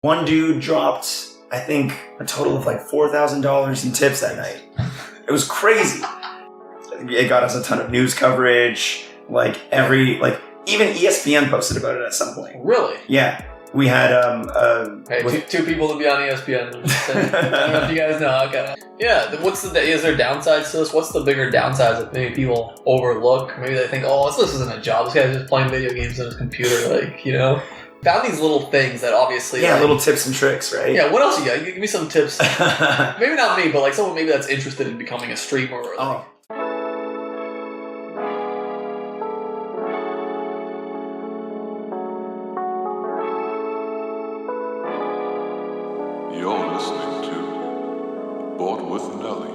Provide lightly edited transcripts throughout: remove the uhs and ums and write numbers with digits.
One dude dropped, I think, a total of like $4,000 in tips that night. It was crazy. It got us a ton of news coverage. Even ESPN posted about it at some point. Really? Yeah. We had two people to be on ESPN. I don't know if you guys know. Okay. Yeah. Is there downsides to this? What's the bigger downsides that maybe people overlook? Maybe they think, oh, this isn't a job. This guy's just playing video games on his computer. Found these little things that obviously... Yeah, little tips and tricks, right? Yeah, what else you got? Give me some tips. Maybe not me, but someone maybe that's interested in becoming a streamer. Or You're listening to Board with Nelly.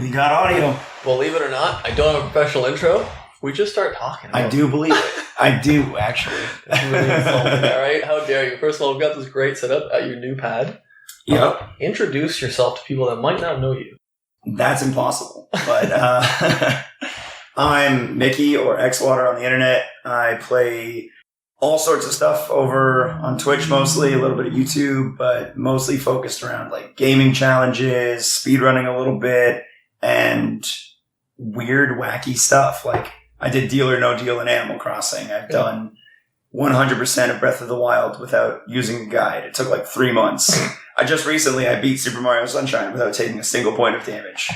We got audio. Believe it or not, I don't have a professional intro. We just start talking. I do believe it. I do, actually. That's really insulting, all right? How dare you? First of all, we've got this great setup at your new pad. Yep. Introduce yourself to people that might not know you. That's impossible. But I'm Mickey, or Xwater on the internet. I play all sorts of stuff over on Twitch mostly, a little bit of YouTube, but mostly focused around gaming challenges, speedrunning a little bit, and weird, wacky stuff. I did Deal or No Deal in Animal Crossing. I've done 100% of Breath of the Wild without using a guide. It took 3 months. I beat Super Mario Sunshine without taking a single point of damage.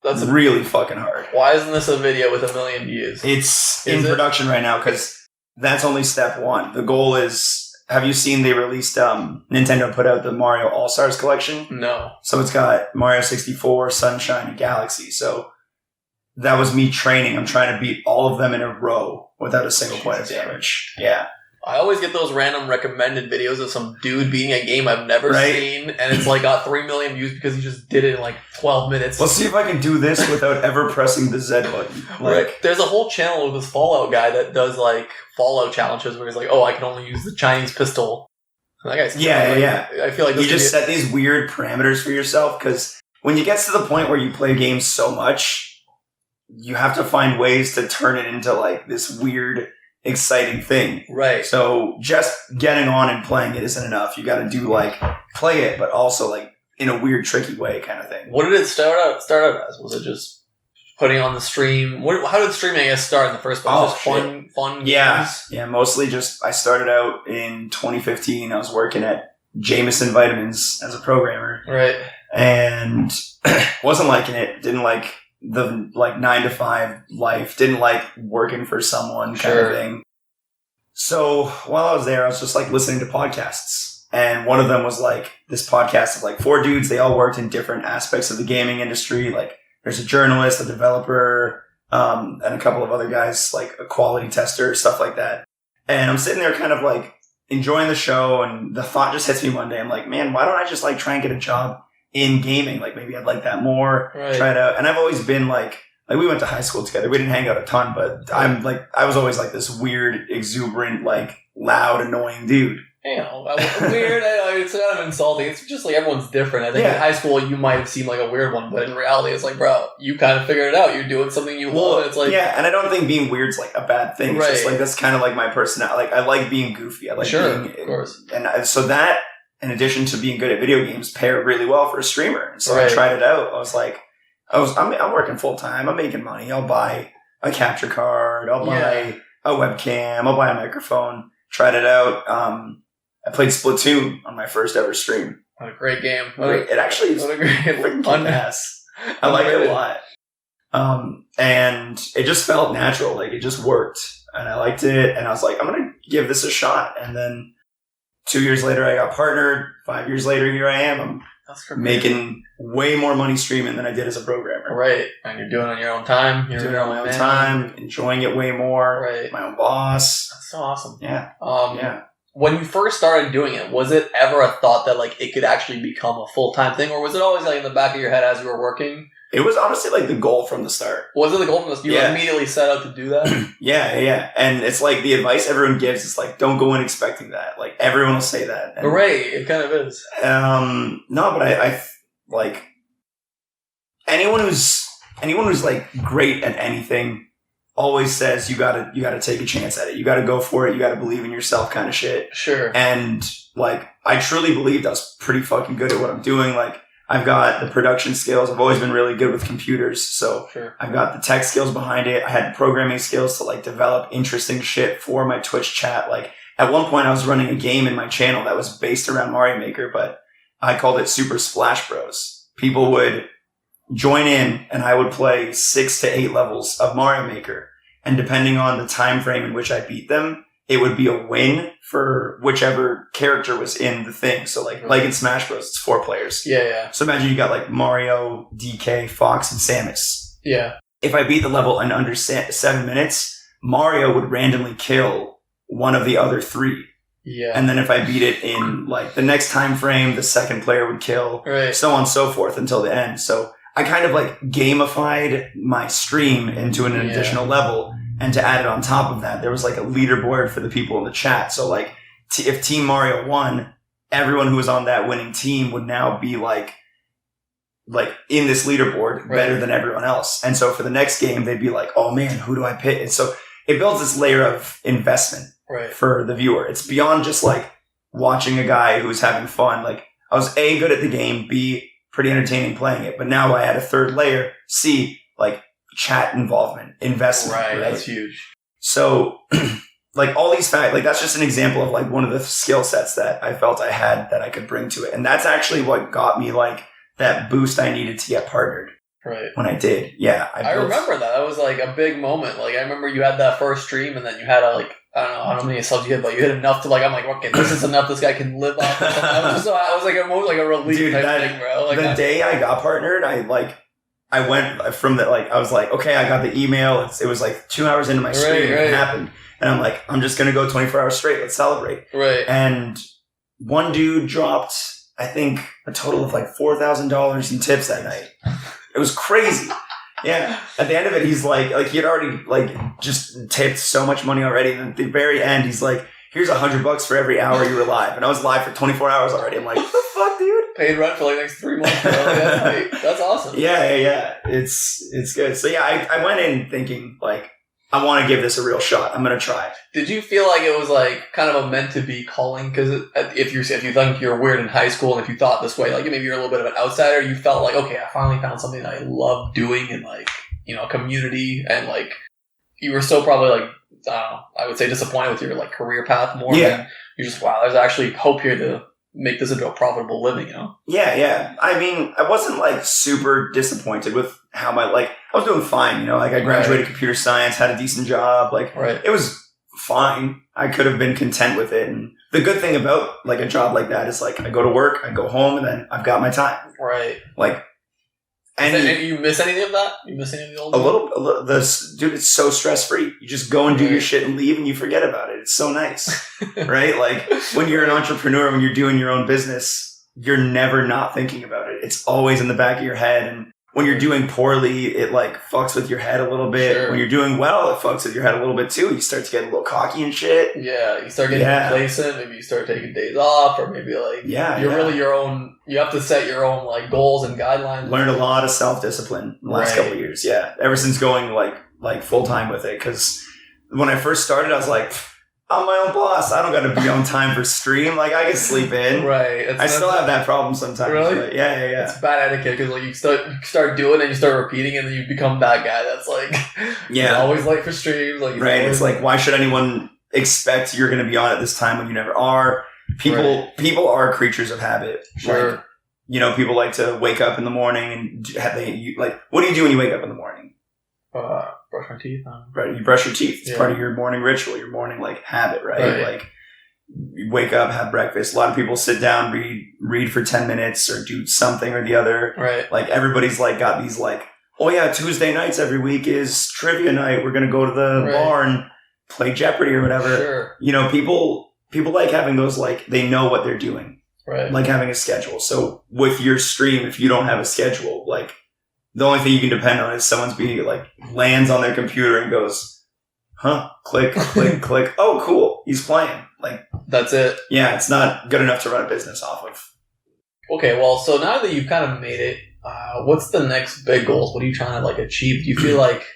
That's really fucking hard. Why isn't this a video with 1 million views? It's in production right now because that's only step one. The goal is, have you seen they released, Nintendo put out the Mario All-Stars collection? No. So it's got Mario 64, Sunshine, and Galaxy. So that was me training. I'm trying to beat all of them in a row without a single point of damage. Yeah. I always get those random recommended videos of some dude beating a game I've never seen, and it's got 3 million views because he just did it in 12 minutes. Let's see if I can do this without ever pressing the Z button. There's a whole channel with this Fallout guy that does Fallout challenges where he's I can only use the Chinese pistol. And that guy's yeah. I feel like you just set these weird parameters for yourself because when you get to the point where you play games so much, you have to find ways to turn it into this weird, exciting thing. Right. So just getting on and playing it isn't enough. You got to do play it, but also in a weird, tricky way kind of thing. What did it start out as? Was it just putting on the stream? How did streaming start in the first place? Just fun games? Yeah, mostly just I started out in 2015. I was working at Jameson Vitamins as a programmer. Right. And wasn't liking it. Didn't like the 9-to-5 life, didn't like working for someone kind of thing. So while I was there, I was just listening to podcasts. And one of them was this podcast of 4 dudes. They all worked in different aspects of the gaming industry. There's a journalist, a developer, and a couple of other guys, a quality tester, stuff like that. And I'm sitting there kind of enjoying the show. And the thought just hits me one day. I'm man, why don't I just try and get a job in gaming? Maybe I'd like that more. Right. Try to, and I've always been we went to high school together. We didn't hang out a ton, but I was always this weird, exuberant, loud, annoying dude. Weird. It's kind of insulting. It's just everyone's different. I think in high school you might have seemed a weird one, but in reality it's bro, you kind of figured it out. You're doing something you love. It's yeah, and I don't think being weird's a bad thing. It's just that's kind of my personality. I like being goofy. I like being, of course. And so that, in addition to being good at video games, paired really well for a streamer. And so I tried it out. I was I'm working full time. I'm making money. I'll buy a capture card. I'll buy a webcam. I'll buy a microphone. Tried it out. I played Splatoon on my first ever stream. What a great game. It actually is fun ass. I like it a lot. And it just felt natural. It just worked. And I liked it. And I was I'm going to give this a shot. And then 2 years later, I got partnered. 5 years later, here I am. I'm making way more money streaming than I did as a programmer. Right. And you're doing it on your own time. You're doing it on my own time, enjoying it way more. Right. My own boss. That's so awesome. Yeah. When you first started doing it, was it ever a thought that it could actually become a full-time thing? Or was it always in the back of your head as you were working? It was honestly like the goal from the start. Was it the goal from the start? You immediately set out to do that? Yeah. And it's like the advice everyone gives is like, don't go in expecting that. Like everyone will say that. And, right. It kind of is. No, but I like anyone who's like great at anything always says you gotta take a chance at it. You gotta go for it. You gotta believe in yourself kind of shit. Sure. And like, I truly believed I was pretty fucking good at what I'm doing. Like, I've got the production skills. I've always been really good with computers. So sure. I've got the tech skills behind it. I had programming skills to like develop interesting shit for my Twitch chat. Like at one point I was running a game in my channel that was based around Mario Maker, but I called it Super Splash Bros. People would join in and I would play 6 to 8 levels of Mario Maker. And depending on the time frame in which I beat them, it would be a win for whichever character was in the thing. So like in Smash Bros, it's 4 players. Yeah. So imagine you got like Mario, DK, Fox, and Samus. Yeah. If I beat the level in under 7 minutes, Mario would randomly kill one of the other 3. Yeah. And then if I beat it in like the next time frame, the second player would kill, so on and so forth until the end. So I kind of like gamified my stream into an additional level. And to add it on top of that, there was like a leaderboard for the people in the chat. So like if Team Mario won, everyone who was on that winning team would now be like in this leaderboard better than everyone else. And so for the next game, they'd be like, oh man, who do I pick? And so it builds this layer of investment for the viewer. It's beyond just like watching a guy who's having fun. Like I was A, good at the game, B, pretty entertaining playing it. But now I add a third layer, C, like chat involvement, investment. Right, that's huge. So like all these facts, like that's just an example of like one of the skill sets that I felt I had that I could bring to it. And that's actually what got me like that boost I needed to get partnered. Right. When I did. Yeah. I remember that. That was like a big moment. Like I remember you had that first stream and then you had I don't know how many subs you had, but you had enough to like, I'm like, okay, this is enough. This guy can live off of. I was like almost like a relief type thing, bro. Like the day I got partnered, I went from the, like, I was like, okay, I got the email. It was like 2 hours into my stream. It happened. And I'm like, I'm just going to go 24 hours straight. Let's celebrate. Right. And one dude dropped, I think, a total of like $4,000 in tips that night. It was crazy. Yeah. At the end of it, he's like he had already like just tipped so much money already. And at the very end, he's like, here's $100 for every hour you were live. And I was live for 24 hours already. I'm like, what the fuck, dude? Paid rent for like the next 3 months. That's awesome. Yeah. It's good. So yeah, I went in thinking like, I want to give this a real shot. I'm going to try. Did you feel like it was like kind of a meant to be calling? Because if you think you're weird in high school and if you thought this way, like maybe you're a little bit of an outsider, you felt like, okay, I finally found something that I love doing in like, community, and like you were so probably like, I don't know, I would say disappointed with your like career path more. Yeah. You're just, wow, there's actually hope here to make this into a profitable living, Yeah. I mean, I wasn't like super disappointed with how I was doing fine, like I graduated computer science, had a decent job, it was fine. I could have been content with it. And the good thing about like a job like that is like I go to work, I go home, and then I've got my time. Right. And you miss anything of that? You miss any of the old? A little. Dude, it's so stress free. You just go and do your shit and leave, and you forget about it. It's so nice, right? Like when you're an entrepreneur, when you're doing your own business, you're never not thinking about it. It's always in the back of your head. And when you're doing poorly, it like fucks with your head a little bit. Sure. When you're doing well, it fucks with your head a little bit too. You start to get a little cocky and shit. Yeah, you start getting complacent. Maybe you start taking days off, or maybe you're really your own. You have to set your own like goals and guidelines. Learned a lot of self-discipline in the last couple of years. Yeah, ever since going like full time with it. Because when I first started, I was like, I'm my own boss. I don't got to be on time for stream. Like I can sleep in. Right. I still have that problem sometimes. Really? But yeah. It's bad etiquette because you start doing it, and you start repeating it, and then you become that guy that's like always late for streams. Right. It's like, why should anyone expect you're going to be on at this time when you never are? People are creatures of habit. Sure. People like to wake up in the morning and what do you do when you wake up in the morning? Brush my teeth. Right, you brush your teeth. It's part of your morning ritual, your morning habit, right? Like you wake up, have breakfast. A lot of people sit down, read for 10 minutes or do something or the other. Right. Like everybody's got these oh yeah, Tuesday nights every week is trivia night. We're gonna go to the bar and play Jeopardy or whatever. Sure. People like having those they know what they're doing. Right. Like having a schedule. So with your stream, if you don't have a schedule, the only thing you can depend on is someone's being like lands on their computer and goes, huh, click, click, click. Oh, cool. He's playing. Like, that's it. Yeah, it's not good enough to run a business off of. Okay, well, so now that you've kind of made it, what's the next big goals? What are you trying to like achieve? Do you feel like,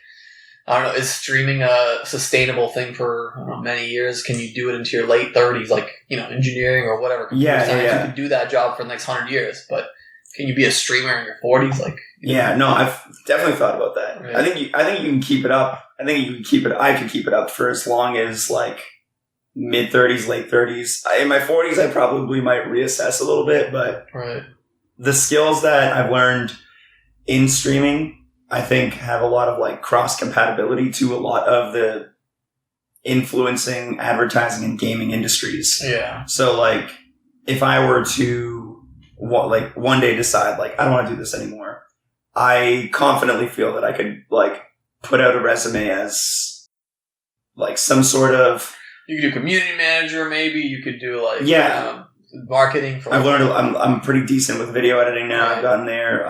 I don't know, is streaming a sustainable thing for many years? Can you do it into your late 30s, like, engineering or whatever? Yeah. You can do that job for the next 100 years, but can you be a streamer in your 40s? Like, yeah, no, I've definitely thought about that. Right. I think you can keep it up. I could keep it up for as long as like mid 30s, late 30s. In my 40s, I probably might reassess a little bit, but right. The skills that I've learned in streaming, I think, have a lot of like cross compatibility to a lot of the influencing, advertising, and gaming industries. Yeah. So like, if I were to one day decide like I don't want to do this anymore, I confidently feel that I could like put out a resume as like some sort of. You could do community manager, maybe. You could do like marketing. I've learned. I'm pretty decent with video editing now. Right. I've gotten there.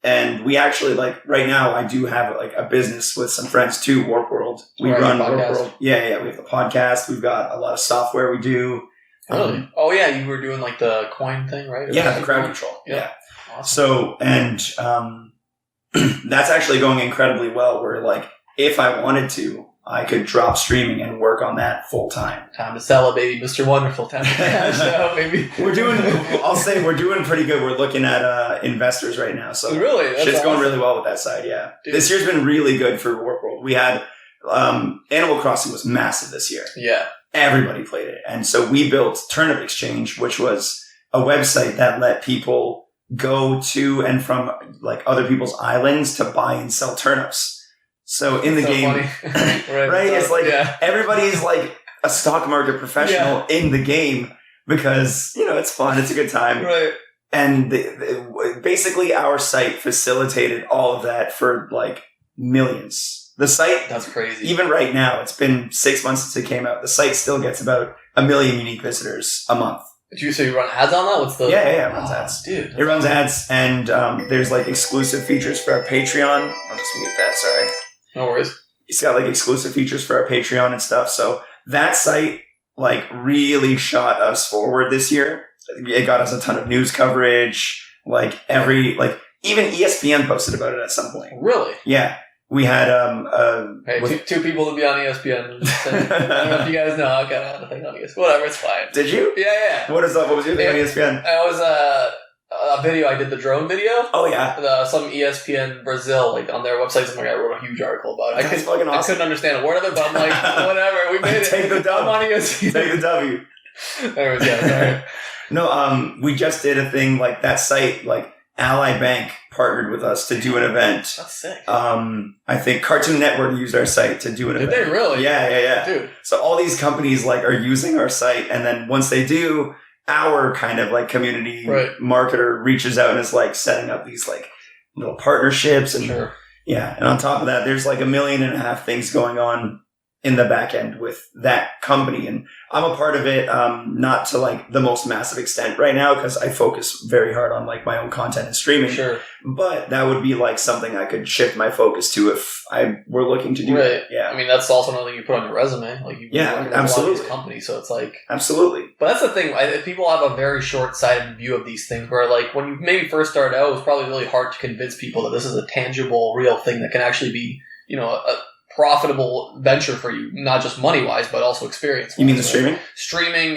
And we actually like right now. I do have like a business with some friends too. Warp World. We run Warp World. Yeah. We have the podcast. We've got a lot of software we do. Really? Oh yeah, you were doing like the coin thing, right? Yeah, the crowd control. Yeah. Awesome. So and that's actually going incredibly well. Where like if I wanted to, I could drop streaming and work on that full time. Time to sell it, baby. Mr. Wonderful. Time to sell, baby. We're doing pretty good. We're looking at investors right now. So really? That's shit's going really well with that side, yeah. Dude. This year's been really good for Warp World. We had Animal Crossing was massive this year. Yeah. Everybody played it. And so we built Turnip Exchange, which was a website that let people go to and from like other people's islands to buy and sell turnips. So in the game, right? It's like everybody's like a stock market professional in the game because, it's fun. It's a good time. Right. And basically our site facilitated all of that for like millions. The site, that's crazy. Even right now, it's been 6 months since it came out. The site still gets about 1 million unique visitors a month. So you run ads on that? What's the? Yeah, it runs ads. Dude. It runs ads and there's like exclusive features for our Patreon. I'll just mute that, sorry. No worries. It's got like exclusive features for our Patreon and stuff. So that site like really shot us forward this year. It got us a ton of news coverage. Like even ESPN posted about it at some point. Really? Yeah. We had two people to be on ESPN. I don't know if you guys know. I got a thing on ESPN. Whatever, it's fine. Did you? Yeah. What was your thing on ESPN? It was a video. I did the drone video. Oh yeah. Some ESPN Brazil, like on their website, something I wrote a huge article about. That's fucking awesome. I couldn't understand a word of it, but I'm like, whatever. We made it. Take the dub. I'm on ESPN. Take the W. Anyways, sorry. No, we just did a thing like that site, like Ally Bank partnered with us to do an event. That's sick. I think Cartoon Network used our site to do an event. Did they really? Yeah. Dude. So all these companies like are using our site, and then once they do, our kind of like community marketer reaches out and is like setting up these like little partnerships and and on top of that, there's like 1.5 million things going on in the back end with that company. And I'm a part of it, not to like the most massive extent right now because I focus very hard on like my own content and streaming. Sure. But that would be like something I could shift my focus to if I were looking to do it. Yeah. I mean, that's also another thing you put on your resume. Like you've been working with a lot of these companies, so it's like... Absolutely. But that's the thing. People have a very short-sighted view of these things where like when you maybe first started out, it was probably really hard to convince people that this is a tangible, real thing that can actually be, a profitable venture for you, not just money-wise, but also experience-wise. You mean the streaming? Streaming,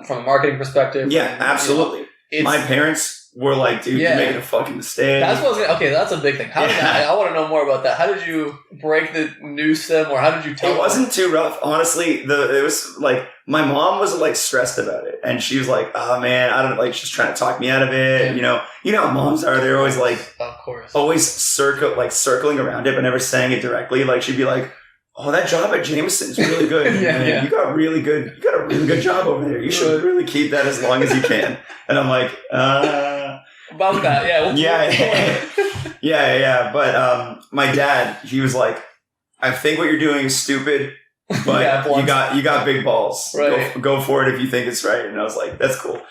from a marketing perspective. Yeah, absolutely. My parents were like, dude, you're making a fucking mistake. That's what I was gonna, okay, that's a big thing. How did that, I want to know more about that. How did you break the news to them, or how did you tell them? It wasn't too rough. Honestly, it was like, my mom was like stressed about it. And she was like, oh man, I don't like, she's trying to talk me out of it. Yeah. You know how moms are. They're always like, of course, always circling around it, but never saying it directly. Like she'd be like, oh, that job at Jameson is really good. You got a really good job over there. You should really keep that as long as you can. And I'm like, about that, yeah. But my dad, he was like, I think what you're doing is stupid, but you got big balls. Right. Go for it if you think it's right. And I was like, that's cool.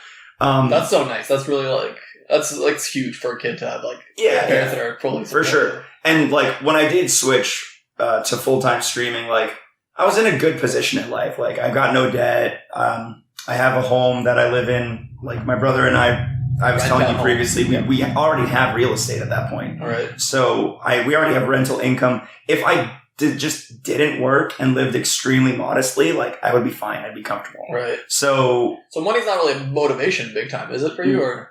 That's so nice. That's really like That's like it's huge for a kid to have like yeah, parents that are fully for supportive. sure. And like when I did switch to full-time streaming, like I was in a good position in life. Like I've got no debt. I have a home that I live in. Like my brother and I was telling you previously, we already have real estate at that point. All right. So we already have rental income. If I just didn't work and lived extremely modestly, like I would be fine. I'd be comfortable. Right. So money's not really a motivation big time, is it for you? Or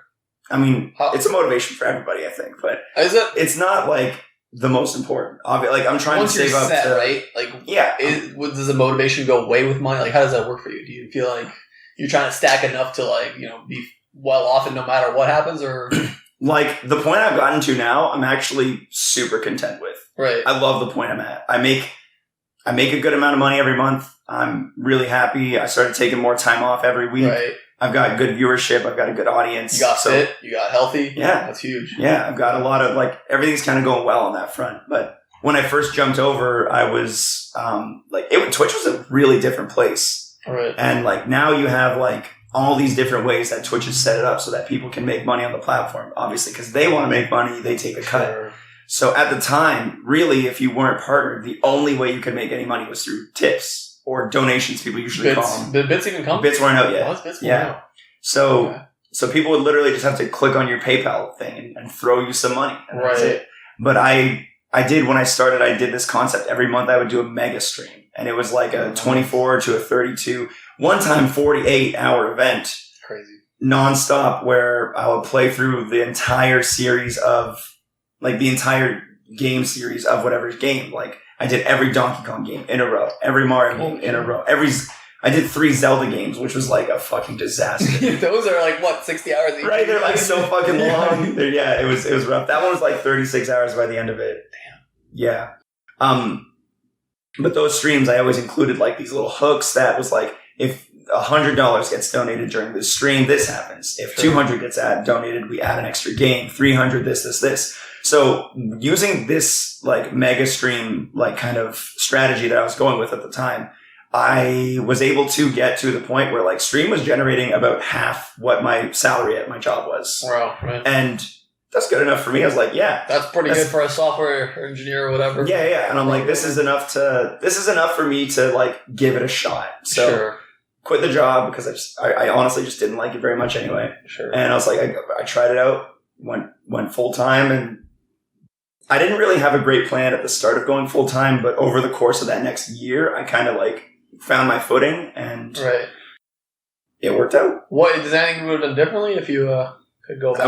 I mean, it's a motivation for everybody, I think, but is it? It's not like the most important. Like I'm trying Once to save you're up set, to, right? Like does the motivation go away with money? Like how does that work for you? Do you feel like you're trying to stack enough to like, be well off and no matter what happens, or like the point I've gotten to now, I'm actually super content with. Right. I love the point I'm at. I make a good amount of money every month. I'm really happy. I started taking more time off every week. Right. I've got good viewership. I've got a good audience. You got fit. You got healthy. Yeah. That's huge. Yeah. I've got a lot of like everything's kind of going well on that front. But when I first jumped over, I was Twitch was a really different place. Right. And like now you have like all these different ways that Twitch has set it up so that people can make money on the platform, obviously, because they want to make money, they take a cut. Sure. So at the time, really, if you weren't partnered, the only way you could make any money was through tips or donations, people usually call them. Did bits even come? Bits weren't out yet. Oh, bits weren't out. So people would literally just have to click on your PayPal thing and throw you some money. And that's it. But I did, when I started, I did this concept. Every month I would do a mega stream. And it was like a 24 to a 32, one time 48-hour event. Crazy. Nonstop, where I would play through the entire series of, like the entire game series of whatever game. Like I did every Donkey Kong game in a row, every Mario game in a row, I did 3 Zelda games, which was like a fucking disaster. Those are like what, 60 hours each? Right, they're like so fucking long. It was rough. That one was like 36 hours by the end of it. Damn. Yeah. But those streams, I always included like these little hooks that was like, if $100 gets donated during this stream, this happens. If 200 gets donated, we add an extra game. 300, this. So using this like mega stream, like kind of strategy that I was going with at the time, I was able to get to the point where like stream was generating about half what my salary at my job was. Wow, right. And that's good enough for me. I was like, yeah. That's pretty good for a software engineer or whatever. Yeah. And I'm like, this is enough for me to like give it a shot. So quit the job because I honestly just didn't like it very much anyway. Sure. And I was like, I tried it out, went full time, and I didn't really have a great plan at the start of going full time, but over the course of that next year, I kind of like found my footing and it worked out. What is there anything you would have done differently if you could go back?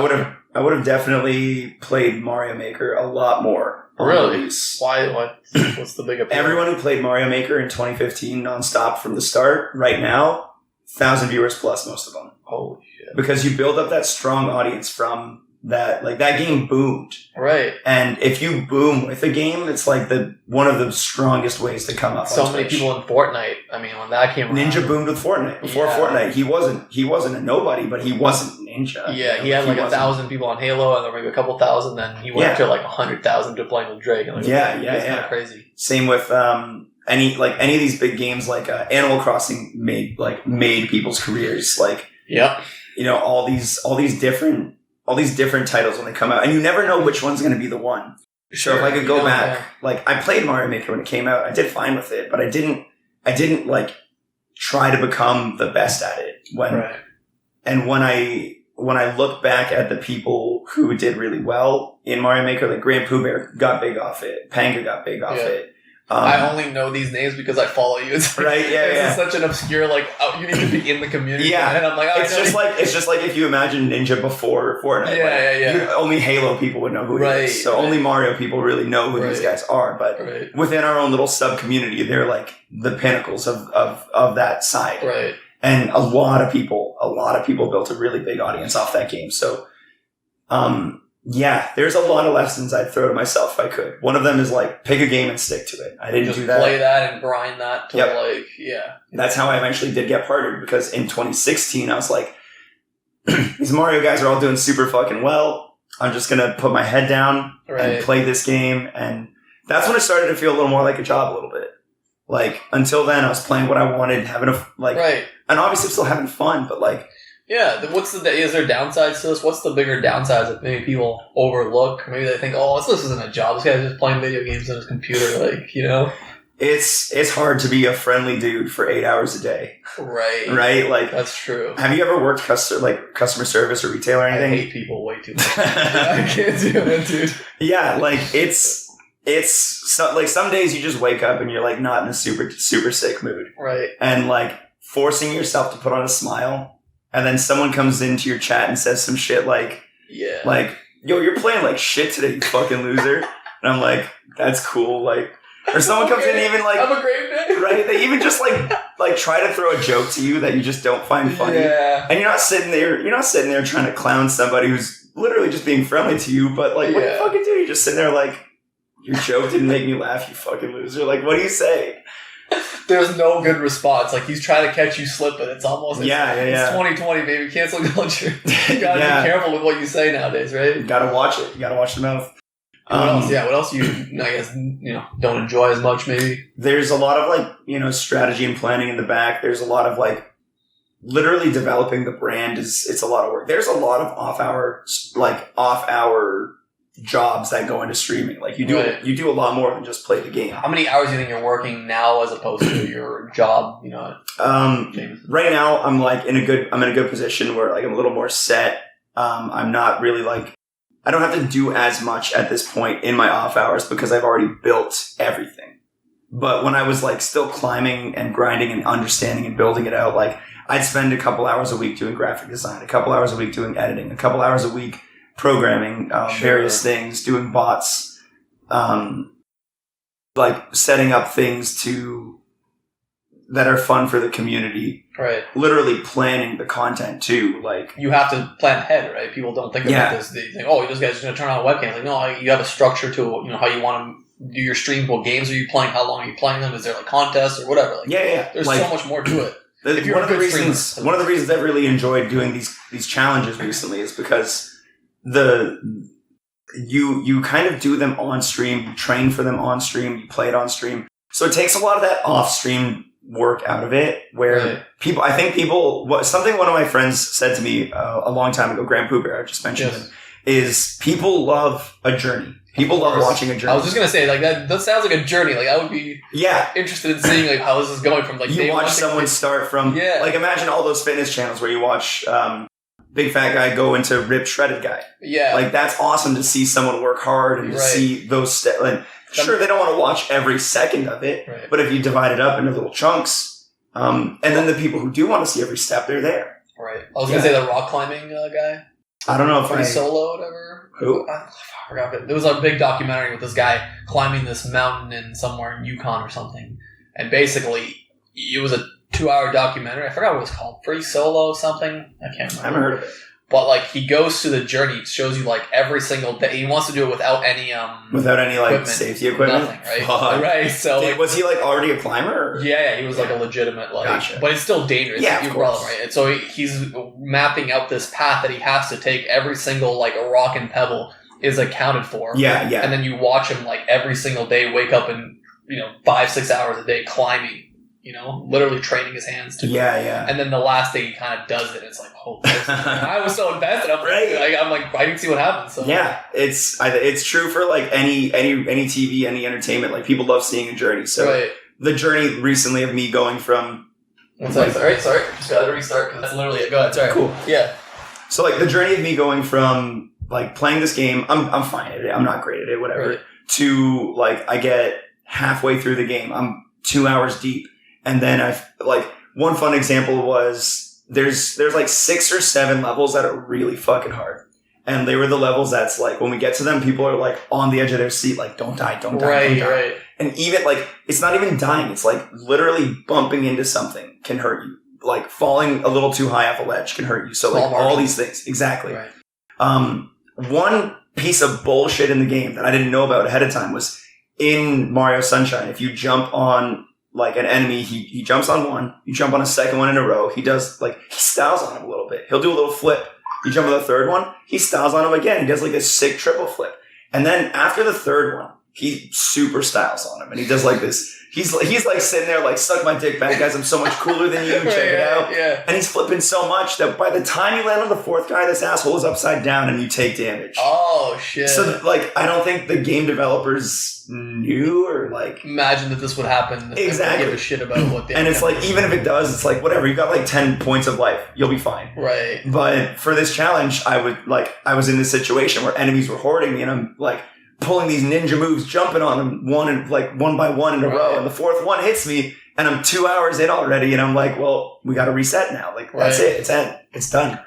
I would have definitely played Mario Maker a lot more. Really? Why? What's the big appeal? Everyone who played Mario Maker in 2015 nonstop from the start, right now, 1,000 viewers plus, most of them. Holy shit! Because you build up that strong audience from that. Like that game boomed, right? And if you boom with a game, it's like one of the strongest ways to come up. So on many Twitch. people in Fortnite. I mean, when that came around, Ninja boomed with Fortnite. Before Fortnite, he wasn't a nobody, but he wasn't Ninja. Yeah, he had like 1,000 people on Halo, and then maybe a couple thousand. Then he went to like 100,000 to playing with Drake. And like, it's kind of crazy. Same with any of these big games, like Animal Crossing made people's careers. Like all these different titles when they come out, and you never know which one's going to be the one. So if I could go back, like I played Mario Maker when it came out, I did fine with it, but I didn't like try to become the best at it. And when I look back at the people who did really well in Mario Maker, like Grand Pooh Bear got big off it, Panga got big off it. I only know these names because I follow you. It's like, it's such an obscure, like, you need to be in the community. And I'm like, it's just like if you imagine Ninja before Fortnite. Only Halo people would know who he is. So only Mario people really know who these guys are. But within our own little sub community, they're like the pinnacles of that side. Right. And a lot of people built a really big audience off that game. So, there's a lot of lessons I'd throw to myself if I could. One of them is like, pick a game and stick to it. I didn't just do that. Play that and grind that to That's how I eventually did get partnered, because in 2016, I was like, these Mario guys are all doing super fucking well. I'm just going to put my head down and play this game. And that's when it started to feel a little more like a job a little bit. Like, until then, I was playing what I wanted, having and obviously I'm still having fun, but like, Yeah, is there downsides to this? What's the bigger downsides that maybe people overlook? Maybe they think, oh, this isn't a job. This guy's just playing video games on his computer, like, you know? It's hard to be a friendly dude for 8 hours a day. Right. Right? Like, that's true. Have you ever worked customer service or retail or anything? I hate people way too much. I can't do it, dude. Yeah, like it's like some days you just wake up and you're like not in a super sick mood. Right. And like forcing yourself to put on a smile. And then someone comes into your chat and says some shit like, yo, you're playing like shit today, you fucking loser. And I'm like, that's cool. Like, or someone comes in even like, have a great day. Right? They even just like try to throw a joke to you that you just don't find funny. Yeah. And you're not sitting there trying to clown somebody who's literally just being friendly to you. But like, what do you fucking do? You're just sitting there like, your joke didn't make me laugh, you fucking loser. Like, what do you say? There's no good response. Like, he's trying to catch you slipping. It's almost... It's 2020, baby. Cancel culture. You gotta be careful with what you say nowadays, right? You gotta watch it. You gotta watch the mouth. What else? Yeah, what else you, I guess, don't enjoy as much, maybe? There's a lot of, strategy and planning in the back. There's a lot of, literally developing the brand it's a lot of work. There's a lot of off-hour jobs that go into streaming. Like you do a lot more than just play the game. How many hours do you think you're working now as opposed to your job? Right now I'm in a good position where I'm a little more set. I'm not really I don't have to do as much at this point in my off hours because I've already built everything. But when I was still climbing and grinding and understanding and building it out, I'd spend a couple hours a week doing graphic design, a couple hours a week doing editing, a couple hours a week programming various things, doing bots, setting up things that are fun for the community. Right. Literally planning the content too. You have to plan ahead, right? People don't think about this. They think, oh, this guy's going to turn on a webcam. No, you have a structure to how you want to do your stream. What games are you playing? How long are you playing them? Is there contests or whatever? There's so much more to it. One of the reasons I've really enjoyed doing these challenges recently is because you kind of do them on stream, you train for them on stream, you play it on stream. So it takes a lot of that off stream work out of it where something one of my friends said to me a long time ago, Graham Pooper, I just mentioned him, is people love a journey. People love watching a journey. I was just going to say, that sounds like a journey. I would be interested in seeing how this is going from you watch someone start from, imagine all those fitness channels where you watch big fat guy go into ripped shredded guy. Yeah. That's awesome to see someone work hard and to see those steps. Sure, they don't want to watch every second of it, but if you divide it up into little chunks, and then the people who do want to see every step, they're there. Right. I was going to say the rock climbing guy. I don't know if Free Solo or whatever. Who? I forgot. There was a big documentary with this guy climbing this mountain somewhere in Yukon or something. And basically, it was a 2-hour documentary. I forgot what it was called. Free Solo something. I can't remember. I haven't heard of it. But he goes through the journey. It shows you every single day. He wants to do it without any equipment, safety equipment. Nothing, right? Right. So was he already a climber? Or? Yeah, he was a legitimate Gotcha. But it's still dangerous. Yeah, of course. Right. And so he's mapping out this path that he has to take. Every single a rock and pebble is accounted for. Yeah. And then you watch him every single day wake up and 5-6 hours a day climbing. Literally training his hands to Yeah. And then the last day he kind of does it. It's holy. I was so invested. I'm I didn't see what happened. So yeah, it's true for any TV, any entertainment. People love seeing a journey. So the journey recently of me going from. Sorry. Just gotta restart because that's literally it. Go ahead. Sorry. Cool. Yeah. So the journey of me going from playing this game, I'm fine at it. I'm not great at it. Whatever. Right. To I get halfway through the game. I'm 2 hours deep. And then one fun example was there's 6 or 7 levels that are really fucking hard. And they were the levels that's when we get to them, people are on the edge of their seat, don't die, don't die. Right, don't die. right. And even it's not even dying. It's literally bumping into something can hurt you. Falling a little too high off a ledge can hurt you. So all these things. Exactly. Right. One piece of bullshit in the game that I didn't know about ahead of time was in Mario Sunshine, if you jump on an enemy, he jumps on one, you jump on a second one in a row, he does, he styles on him a little bit. He'll do a little flip. You jump on the third one, he styles on him again. He does a sick triple flip. And then after the third one, he super styles on him, and he does like this. He's like sitting there like, suck my dick back, guys. I'm so much cooler than you. Check it out. Yeah. And he's flipping so much that by the time you land on the fourth guy, this asshole is upside down and you take damage. Oh, shit. So, like, I don't think the game developers knew or, like... Imagine that this would happen. Exactly. They give a shit about what they... And it's like, even if it does, it's like, whatever. You got, like, 10 points of life. You'll be fine. Right. But for this challenge, I was in this situation where enemies were hoarding me, and I'm, like... pulling these ninja moves, jumping on them one by one in a row, and the fourth one hits me, and I'm 2 hours in already, and I'm like, well, we got to reset now. Like, that's it. It's done.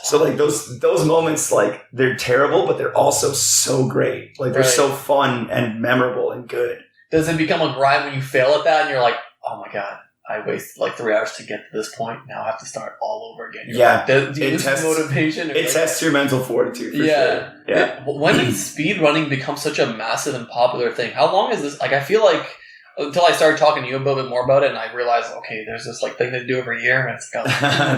So like those moments, like, they're terrible, but they're also so great. Like, they're so fun and memorable and good. Does it become a grind when you fail at that, and you're like, oh my god, I wasted like 3 hours to get to this point. Now I have to start all over again. Yeah. Like, do you lose motivation? It tests your mental fortitude, for sure. Yeah. When did speed running become such a massive and popular thing? How long is this? Like, I feel like until I started talking to you a little bit more about it, and I realized, okay, there's this like thing they do every year, and it's like,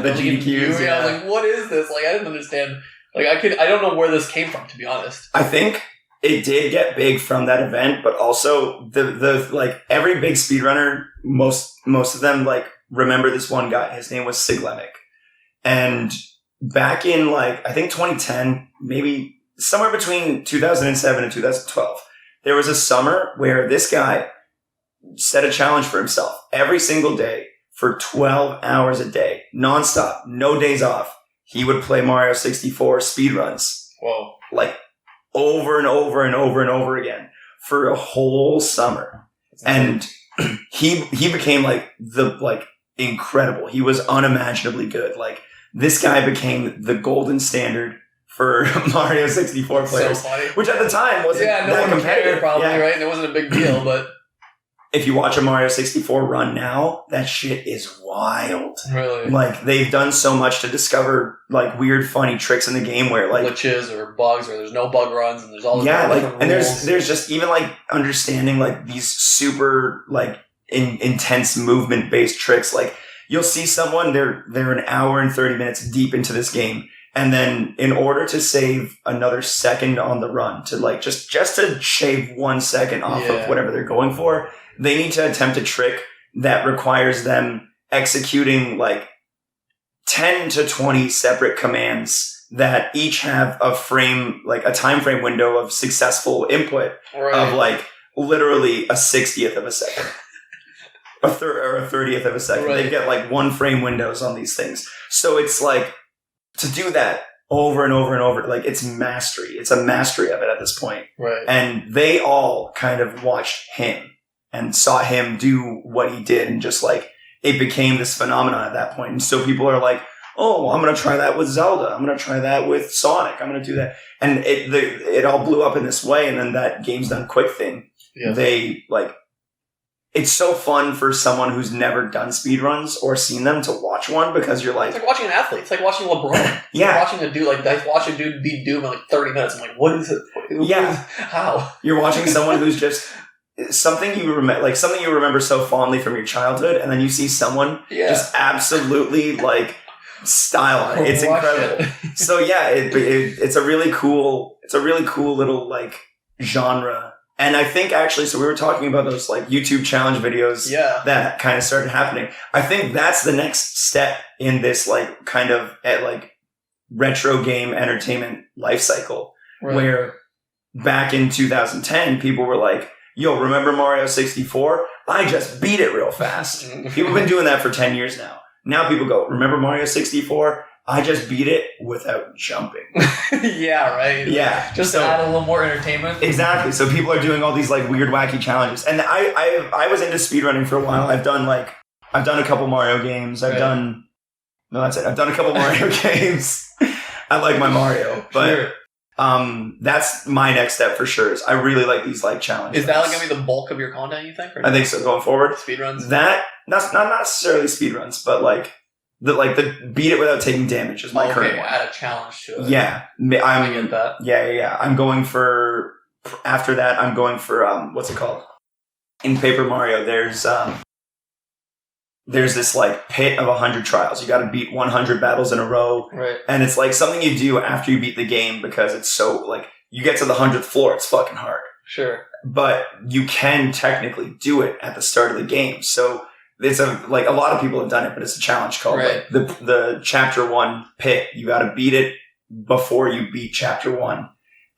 the GQs. Yeah. I was like, what is this? Like, I didn't understand. Like, I don't know where this came from, to be honest. I think it did get big from that event, but also the like every big speedrunner, most of them like remember this one guy. His name was Siglemic. And back in like, I think 2010, maybe somewhere between 2007 and 2012, there was a summer where this guy set a challenge for himself every single day for 12 hours a day, nonstop, no days off. He would play Mario 64 speedruns. Whoa. Like, over and over and over and over again for a whole summer. And he became incredible. He was unimaginably good. Like, this guy became the golden standard for Mario 64 players, so funny. Which at the time wasn't that competitive. Probably, right? And it wasn't a big deal, but if you watch a Mario 64 run now, that shit is wild. Really? Like, they've done so much to discover, like, weird, funny tricks in the game where, like... glitches or bugs, or there's no bug runs, and there's all these different rules. There's just even, like, understanding, like, these super, like, intense movement-based tricks. Like, you'll see someone, they're an hour and 30 minutes deep into this game, and then in order to save another second on the run, to, like, just to shave 1 second off of whatever they're going for... they need to attempt a trick that requires them executing like 10 to 20 separate commands that each have a frame, like a time frame window of successful input of like literally a 60th of a second. Or a 30th of a second. Right. They get like 1 frame windows on these things. So it's like, to do that over and over and over, like, it's mastery. It's a mastery of it at this point. Right. And they all kind of watched him and saw him do what he did, and just like, it became this phenomenon at that point. And so people are like, oh, I'm going to try that with Zelda. I'm going to try that with Sonic. I'm going to do that. And it all blew up in this way. And then that game's done quick thing. Yeah. They like, it's so fun for someone who's never done speedruns or seen them to watch one, because you're like... it's like watching an athlete. It's like watching LeBron. Yeah. It's like watching a dude, like, I watch a dude beat Doom in like 30 minutes. I'm like, what is it? How? You're watching someone who's just... something you remember so fondly from your childhood, and then you see someone just absolutely like style on it. It's incredible. So yeah, it's a really cool little like genre. And I think actually, so we were talking about those like YouTube challenge videos that kind of started happening. I think that's the next step in this like kind of like retro game entertainment life cycle, where back in 2010 people were like, yo, remember Mario 64? I just beat it real fast. People have been doing that for 10 years now. Now people go, remember Mario 64? I just beat it without jumping. Yeah, right. Yeah. Just to add a little more entertainment. Exactly. So people are doing all these like weird, wacky challenges. And I was into speedrunning for a while. I've done a couple Mario games. I've done a couple Mario games. I like my Mario, but... that's my next step for sure. Is I really like these like challenges. Is that like gonna be the bulk of your content, you think? I think so. Going forward, speedruns. That's not necessarily speedruns, but like the beat it without taking damage is my current one. Add a challenge to it. Yeah, I get that. Yeah. I'm going for after that. I'm going for what's it called? In Paper Mario, there's this like pit of 100 trials. You got to beat 100 battles in a row. Right. And it's like something you do after you beat the game, because it's so like, you get to the 100th floor, it's fucking hard. Sure. But you can technically do it at the start of the game. So it's a lot of people have done it, but it's a challenge called Right. the chapter 1 pit. You got to beat it before you beat chapter 1.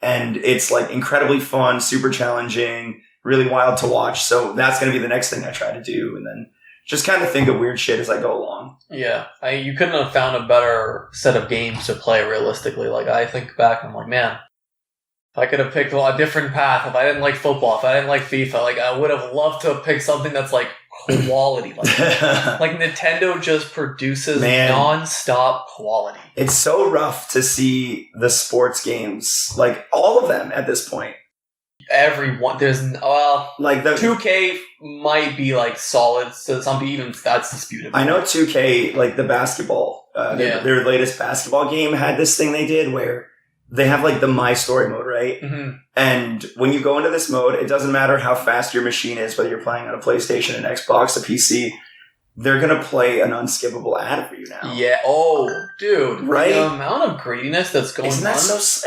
And it's like incredibly fun, super challenging, really wild to watch. So that's going to be the next thing I try to do. And then just kind of think of weird shit as I go along. Yeah. You couldn't have found a better set of games to play realistically. Like, I think back and I'm like, man, if I could have picked a different path, if I didn't like football, if I didn't like FIFA, like, I would have loved to have picked something that's like quality. Like Nintendo just produces non-stop quality. It's so rough to see the sports games, like all of them at this point. Everyone, like the 2K might be like solid, so some people even that's disputable. I know 2K, like the basketball, their latest basketball game had this thing they did where they have like the My Story mode, right? Mm-hmm. And when you go into this mode, it doesn't matter how fast your machine is, whether you're playing on a PlayStation, an Xbox, a PC. They're going to play an unskippable ad for you now. Yeah. Oh, dude. Right? The amount of greediness that's going on.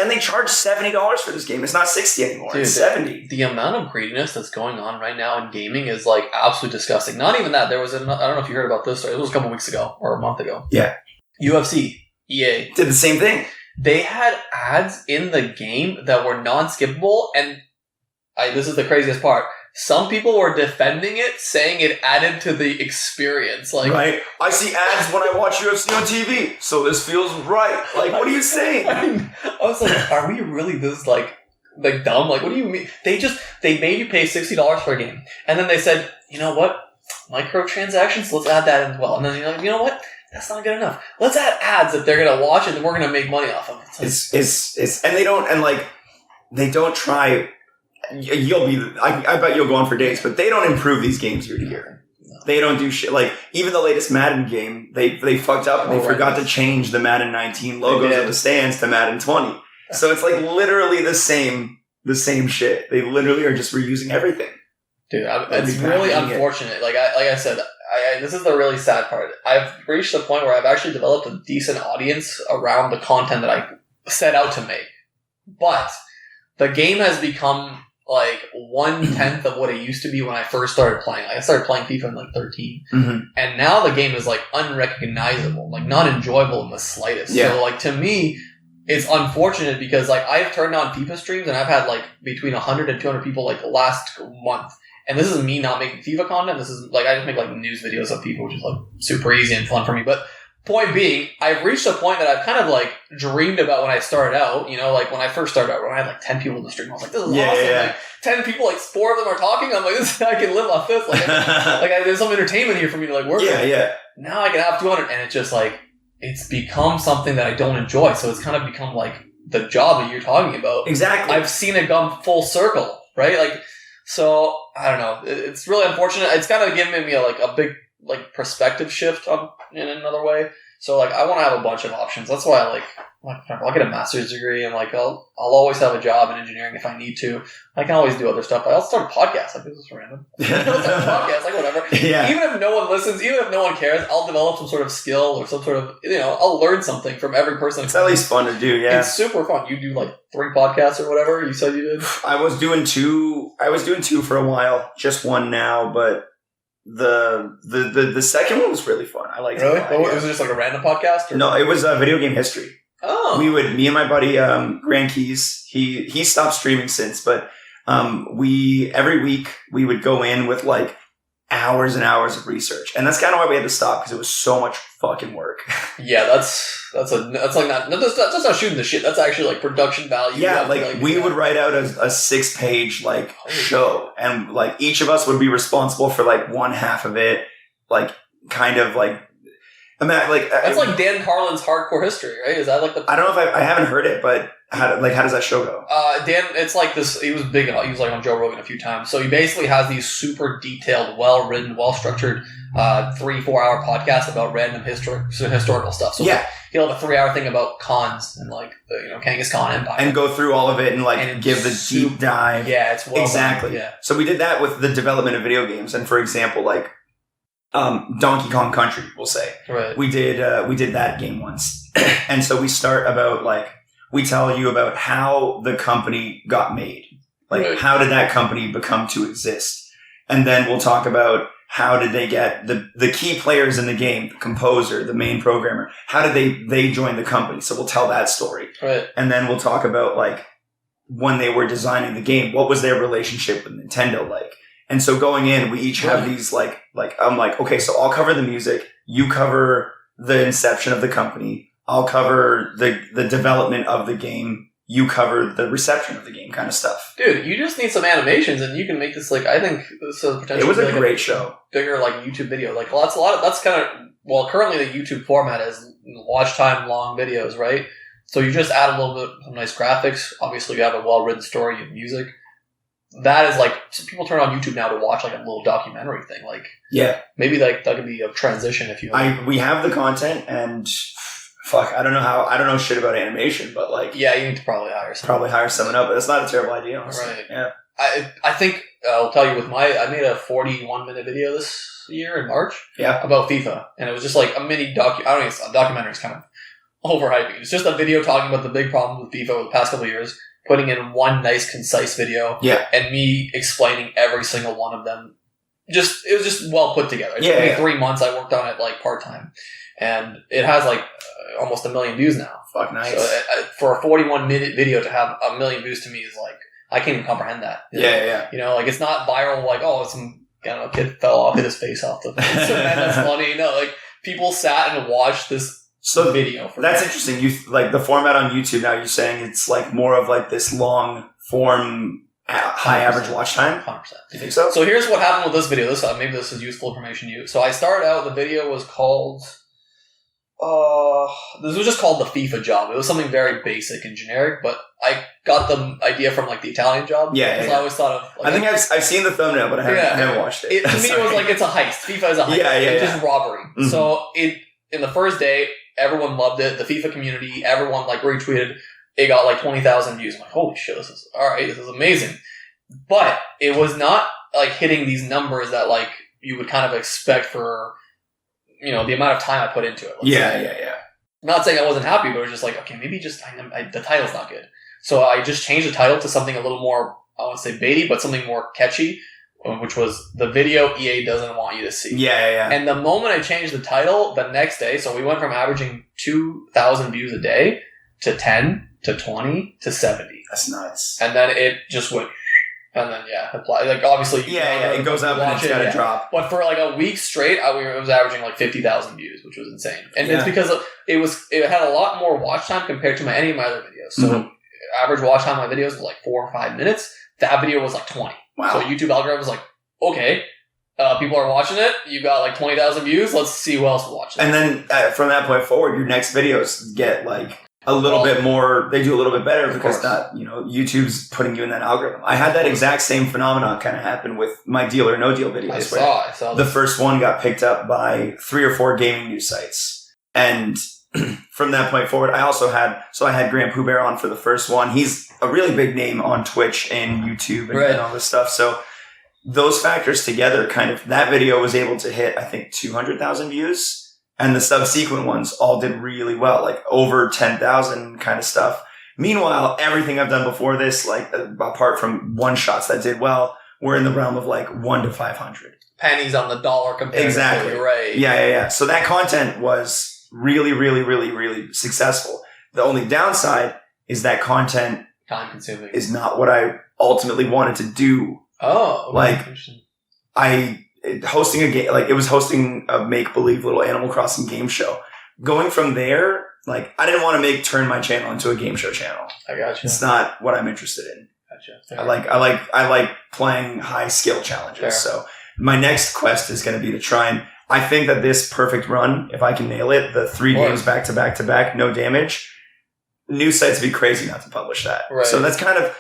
And they charge $70 for this game. It's not $60 anymore. Dude, it's $70. The amount of greediness that's going on right now in gaming is like absolutely disgusting. Not even that. There was I don't know if you heard about this. It was a couple weeks ago or a month ago. Yeah. UFC, EA. Did the same thing. They had ads in the game that were non-skippable, and this is the craziest part. Some people were defending it, saying it added to the experience. Like, right? I see ads when I watch UFC on TV, so this feels right. Like, what are you saying? I was like, are we really this like dumb? Like, what do you mean? They made you pay $60 for a game, and then they said, you know what, microtransactions, let's add that as well. And then you're like, you know what? That's not good enough. Let's add ads that they're gonna watch and then we're gonna make money off of. It's and they don't try. I bet you'll go on for days, but they don't improve these games year to year. No. They don't do shit. Like, even the latest Madden game, they fucked up and they forgot to change the Madden 19 logos of the stands to Madden 20. So it's like literally the same shit. They literally are just reusing everything. Dude, it's really unfortunate. Like I said, this is the really sad part. I've reached a point where I've actually developed a decent audience around the content that I set out to make. But the game has become like 1/10 of what it used to be when I first started playing. I started playing FIFA in like 13. Mm-hmm. And now the game is like unrecognizable, like not enjoyable in the slightest. Yeah. So like to me, it's unfortunate because like I've turned on FIFA streams and I've had like between 100 and 200 people like last month. And this is me not making FIFA content. This is like, I just make like news videos of FIFA, which is like super easy and fun for me. But point being, I've reached a point that I've kind of like dreamed about when I started out. You know, like when I first started out, when I had like 10 people in the stream, I was like, this is awesome. Yeah. Like 10 people, like 4 of them are talking. I'm like, I can live off this. Like, there's some entertainment here for me to like work with. Yeah. Now I can have 200, and it's just like, it's become something that I don't enjoy. So it's kind of become like the job that you're talking about. Exactly. I've seen it come full circle, right? Like, so I don't know. It's really unfortunate. It's kind of given me a big like perspective shift in another way. So like I want to have a bunch of options. That's why I'll get a master's degree and like I'll always have a job in engineering if I need to. I can always do other stuff. I'll start a podcast. Like, this is random. I'll start a podcast, like whatever. Yeah. Even if no one listens, even if no one cares, I'll develop some sort of skill or some sort of, I'll learn something from every person. It's at least fun to do, yeah. It's super fun. You do like 3 podcasts or whatever you said you did? I was doing 2 for a while, just 1 now, but the second one was really fun. I liked it. Really? Was it just like a random podcast? Or? No, it was video game history. Oh. Me and my buddy, Grant Keys, he stopped streaming since, but every week we would go in with like hours and hours of research. And that's kind of why we had to stop, because it was so much fucking work. Yeah, that's not shooting the shit. That's actually like production value. Yeah, like we would write out a 6-page like show, and like each of us would be responsible for like one half of it, like kind of like. That's like Dan Carlin's Hardcore History, right? Is that like the? I don't know if I haven't heard it, but how does that show go? Dan, it's like this. He was big. He was like on Joe Rogan a few times. So he basically has these super detailed, well written, well structured 3-4 hour podcasts about random historical stuff. So yeah, he'll have a 3-hour thing about Khans and like the Genghis Khan Empire, and go through all of it and like give the deep dive. Yeah, it's well exactly. Done. Yeah. So we did that with the development of video games, and for example, like. Donkey Kong Country, we'll say. Right. We did that game once. And so we start about like, we tell you about how the company got made. Like, Right. how did that company become to exist? And then we'll talk about how did they get the key players in the game, the composer, the main programmer, how did they join the company? So we'll tell that story. Right. And then we'll talk about, like, when they were designing the game, what was their relationship with Nintendo like? And so going in, we each have these, like, I'm like, okay, so I'll cover the music, you cover the inception of the company, I'll cover the development of the game, you cover the reception of the game kind of stuff. Dude, you just need some animations and you can make this, like, I think this is potentially. It was a like great show. Bigger, like, YouTube video. Like, that's kind of, well, currently the YouTube format is watch time long videos, right? So you just add a little bit of nice graphics. Obviously, you have a well-written story, you have music. That is, like, so people turn on YouTube now to watch, like, a little documentary thing. Like, Yeah. maybe, like, that could be a transition if you We have the content, and fuck, I don't know shit about animation, but, like, Yeah, you need to probably hire someone. up. But that's not a terrible idea, honestly. Right. Yeah. I think, I'll tell you, I made a 41-minute video this year in March. Yeah. About FIFA. And it was just, like, a mini a documentary is kind of overhyping. It's just a video talking about the big problems with FIFA over the past couple of years, putting in one nice, concise video, and me explaining every single one of them. It was just well put together. It took me 3 months. I worked on it, like, part-time. And it has, like, almost 1 million views now. Fuck, nice. So for a 41-minute video to have 1 million views to me is, like, I can't even comprehend that. Yeah. You know, like, it's not viral, like, oh, some, I don't know, kid fell off, hit his face off the fence. Man, that's funny. No, like, people sat and watched this video. That's interesting. You like the format on YouTube now. You're saying it's, like, more of, like, this long form, high 100%. average watch time. 100%. You think so? So here's what happened with this video. Maybe this is useful information to you. So I started out. The video was called. This was just called the FIFA job. It was something very basic and generic, but I got the idea from, like, the Italian job. Yeah. I always thought of. Like, I think I've seen the thumbnail, but I haven't watched it. To me, it was like, it's a heist. FIFA is a heist. It's just robbery. Mm-hmm. So in the first day, everyone loved it. The FIFA community, everyone, like, retweeted. It got, like, 20,000 views. I'm like, holy shit, this is amazing. But it was not, like, hitting these numbers that, like, you would kind of expect for, you know, the amount of time I put into it. Yeah. Not saying I wasn't happy, but it was just like, okay, maybe just the title's not good. So I just changed the title to something a little more, I wouldn't say baity, but something more catchy, which was the video EA doesn't want you to see. Yeah. And the moment I changed the title, the next day, so we went from averaging 2,000 views a day to 10 to 20 to 70. That's nuts. And then it just went, and then apply. Like, obviously, it goes up and it's got to drop. But for, like, a week straight, it was averaging, like, 50,000 views, which was insane. And it's because it had a lot more watch time compared to any of my other videos. So average watch time on my videos was like 4 or 5 minutes. That video was like 20. Wow. So YouTube algorithm was like, okay, people are watching it. You got like 20,000 views. Let's see who else will watch it. And then from that point forward, your next videos get like a little bit more. They do a little bit better because YouTube's putting you in that algorithm. I had that exact same phenomenon kind of happen with my Deal or No Deal videos. I saw the first one got picked up by 3 or 4 gaming news sites, and from that point forward, I had Graham Poubert on for the first one. He's a really big name on Twitch and YouTube and all this stuff. So those factors together, kind of, that video was able to hit, I think, 200,000 views. And the subsequent ones all did really well, like over 10,000 kind of stuff. Meanwhile, everything I've done before this, like apart from one shots that did well, were in the realm of like 1 to 500. Pennies on the dollar compared exactly. to right. Yeah. So that content was really, really, really, really successful. The only downside is that content time consuming is not what I ultimately wanted to do. Oh, like hosting a game, like it was hosting a make-believe little Animal Crossing game show. Going from there, like I didn't want to turn my channel into a game show channel. I gotcha. It's not what I'm interested in. Gotcha. I like playing high skill challenges. Fair. So my next quest is going to be to try and, I think that this perfect run, if I can nail it, the 3 games back to back to back, no damage, news sites would be crazy not to publish that. Right. So that's kind of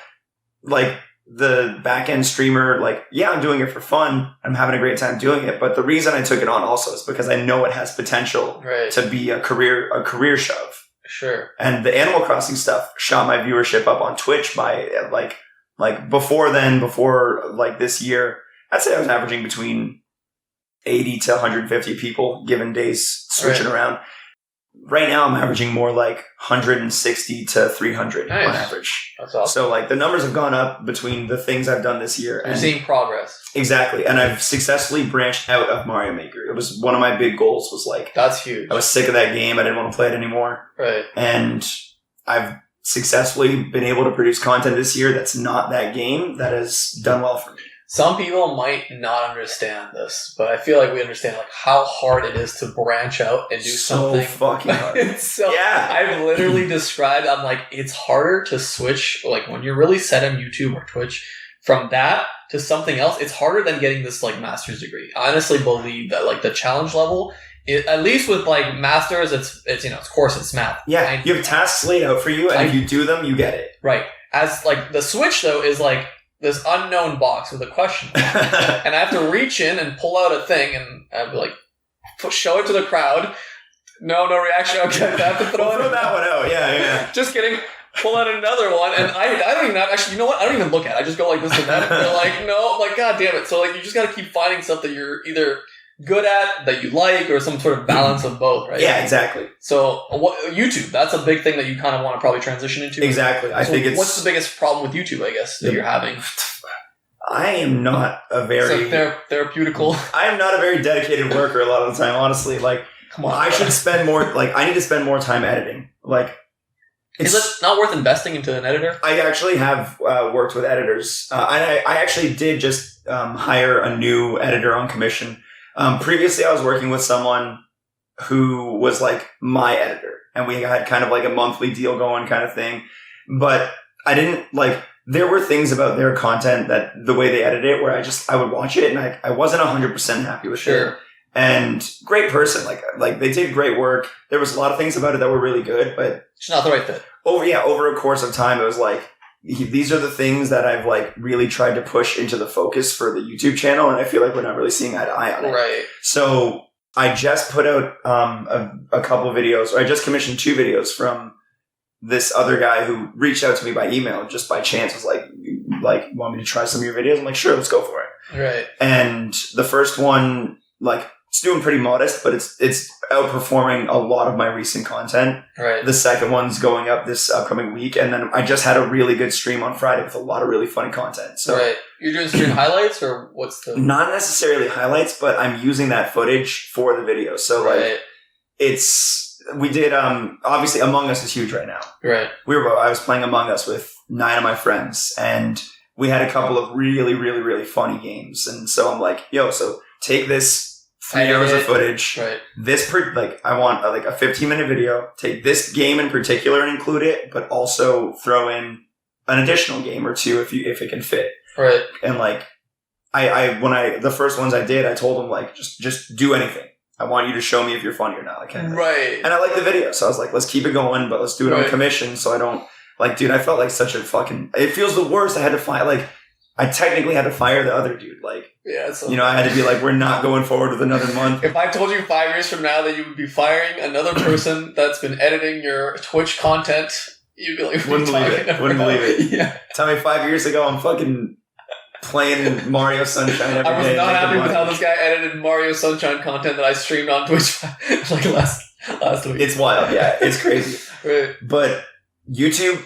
like the back end streamer, like, yeah, I'm doing it for fun. I'm having a great time doing it. But the reason I took it on also is because I know it has potential to be a career shove. Sure. And the Animal Crossing stuff shot my viewership up on Twitch by like before this year, I'd say I was averaging between 80 to 150 people given days switching around. right now I'm averaging more like 160 to 300 Nice. on average. That's awesome. So like the numbers have gone up between the things I've done this year. You're seeing progress. Exactly. And I've successfully branched out of Mario Maker. It was one of my big goals was like, That's huge. I was sick of that game. I didn't want to play it anymore. Right. And I've successfully been able to produce content this year that's not that game that has done well for me. Some people might not understand this, but I feel like we understand like how hard it is to branch out and do something. Fucking hard. It's so Yeah. I've literally described. I'm like, it's harder to switch. Like when you're really set on YouTube or Twitch, from that to something else, it's harder than getting this like master's degree. I honestly believe that like the challenge level, at least with like masters, it's of course it's math. Yeah, you have tasks laid out for you, and if you do them, you get it. Right. As like the Switch though is like this unknown box with a question mark. And I have to reach in and pull out a thing, and I'd be like, show it to the crowd. No reaction. Okay, I have to throw that one out. Yeah. Just kidding. Pull out another one, and I don't even actually. You know what? I don't even look at it. I just go like this and that. And they're like, no, I'm like, god damn it. So like, you just got to keep finding stuff that you're either good at, that you like, or some sort of balance of both, right? Yeah, exactly. So YouTube, that's a big thing that you kind of want to probably transition into. Exactly. I think it's... What's the biggest problem with YouTube, I guess, that you're having? I am not a very... It's like therapeutical. I am not a very dedicated worker a lot of the time, honestly. Like, come on. I should spend more... Like, I need to spend more time editing. Like... Is it not worth investing into an editor? I actually have worked with editors. I actually did just hire a new editor on commission. Previously, I was working with someone who was like my editor, and we had kind of like a monthly deal going kind of thing. But I didn't like, there were things about their content that the way they edited it where I would watch it and I wasn't 100% happy with it. And great person, like they did great work. There was a lot of things about it that were really good, but it's not the right fit. Over a course of time, it was like, these are the things that I've like really tried to push into the focus for the YouTube channel, and I feel like we're not really seeing eye to eye on it. Right. So I just put out a couple of videos, or I just commissioned 2 videos from this other guy who reached out to me by email just by chance. Was like, want me to try some of your videos? I'm like, sure, let's go for it. Right. And the first one, like, it's doing pretty modest, but it's outperforming a lot of my recent content. Right. The second one's going up this upcoming week, and then I just had a really good stream on Friday with a lot of really funny content. So right. You're doing stream highlights, or what's the... Not necessarily highlights, but I'm using that footage for the video. So like, we did, obviously Among Us is huge right now. Right. I was playing Among Us with 9 of my friends, and we had a couple of really, really, really funny games. And so I'm like, so take this 3 hours of footage. Right. I want like a 15-minute video. Take this game in particular and include it, but also throw in an additional game or 2 if it can fit. Right. And like, the first ones I did, I told them like, just do anything. I want you to show me if you're funny or not. Right. And I like the video, so I was like, let's keep it going, but let's do it on commission. So I don't like, dude. I felt like such a fucking. It feels the worst. I had to find I technically had to fire the other dude. Like, yeah, I had to be like, we're not going forward with another month. If I told you 5 years from now that you would be firing another person that's been editing your Twitch content, you'd be like, wouldn't believe it. Yeah. Tell me 5 years ago, I'm fucking playing Mario Sunshine every day. I was not happy with how this guy edited Mario Sunshine content that I streamed on Twitch like last week. It's wild, yeah. It's crazy. Right. But YouTube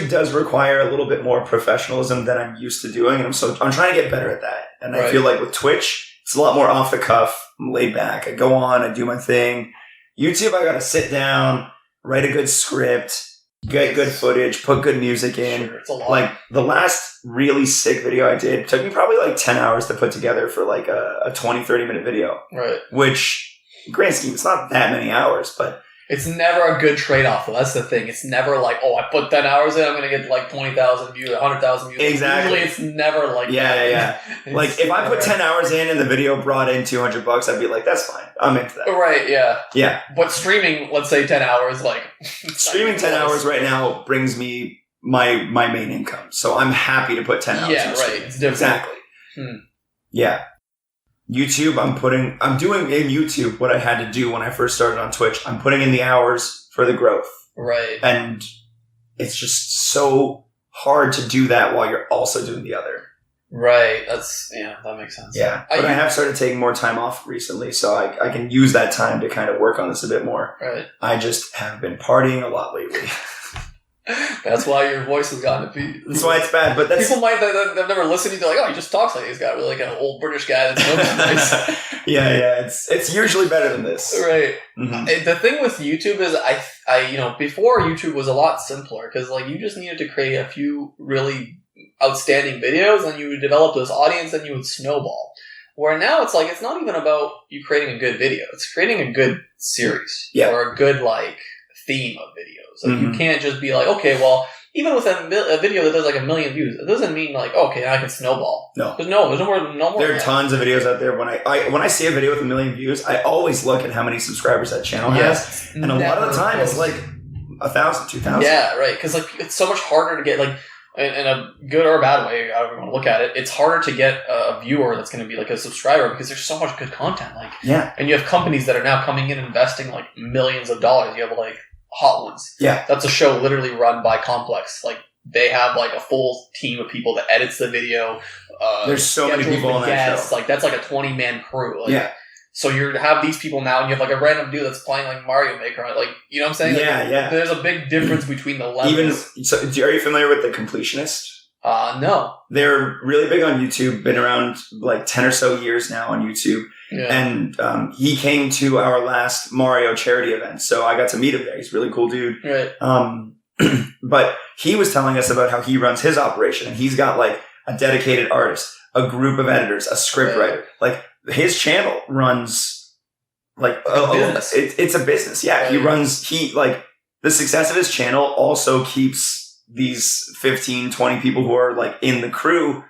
does require a little bit more professionalism than I'm used to doing, and I'm trying to get better at that. And I feel like with Twitch, it's a lot more off the cuff. I'm laid back. I go on, I do my thing. YouTube, I gotta sit down, write a good script, get good footage, put good music in. Sure, it's a lot. Like the last really sick video I did took me probably like 10 hours to put together for like a 20-30 minute video. Right. Which, grand scheme, it's not that many hours, but it's never a good trade-off, though. That's the thing. It's never like, I put 10 hours in, I'm going to get like 20,000 views, 100,000 views. Exactly. Usually it's never like that. Yeah. Like, if I put 10 hours in and the video brought in $200, I'd be like, that's fine. I'm into that. Right, yeah. Yeah. But streaming, let's say 10 hours, like... streaming 10 hours right now brings me my main income. So I'm happy to put 10 hours in. Yeah, right. It's different. Exactly. Yeah. YouTube, I'm doing in YouTube what I had to do when I first started on Twitch. I'm putting in the hours for the growth. Right. And it's just so hard to do that while you're also doing the other. Right. That makes sense. Yeah. But I have started taking more time off recently, so I can use that time to kind of work on this a bit more. Right. I just have been partying a lot lately. That's why your voice has gotten to be. That's why it's bad. But that's people might they've never listened to you. They're like, oh, he just talks like he's got really like an old British guy that's voice. yeah. It's usually better than this. Right. Mm-hmm. The thing with YouTube is I before YouTube was a lot simpler because like you just needed to create a few really outstanding videos and you would develop this audience and you would snowball. Where now it's like it's not even about you creating a good video. It's creating a good series or a good like theme of videos. Like you can't just be like, okay, well, even with a video that does like 1 million views, it doesn't mean like, okay, I can snowball. No. There's no more. There are tons of videos out there. When I see a video with 1 million views, I always look at how many subscribers that channel has. And a lot of the time it's like 1,000, 2,000. Yeah, right. Because like it's so much harder to get like, in a good or bad way, however you want to look at it, it's harder to get a viewer that's going to be like a subscriber because there's so much good content. Like, and you have companies that are now coming in and investing like millions of dollars. You have like Hot Ones. Yeah. That's a show literally run by Complex. Like, they have like a full team of people that edits the video. There's so many people on that show. Like, that's like a 20-man crew. Like, so you have these people now, and you have like a random dude that's playing like Mario Maker. Like, you know what I'm saying? Like, there's a big difference between the levels. Are you familiar with The Completionist? No. They're really big on YouTube. Been around like 10 or so years now on YouTube. Yeah. And he came to our last Mario charity event, so I got to meet him there. He's a really cool dude. Right. But he was telling us about how he runs his operation, and he's got like a dedicated artist, a group of editors, a script writer. Like his channel runs like it's a business. Yeah, right. The success of his channel also keeps these 15, 20 people who are like in the crew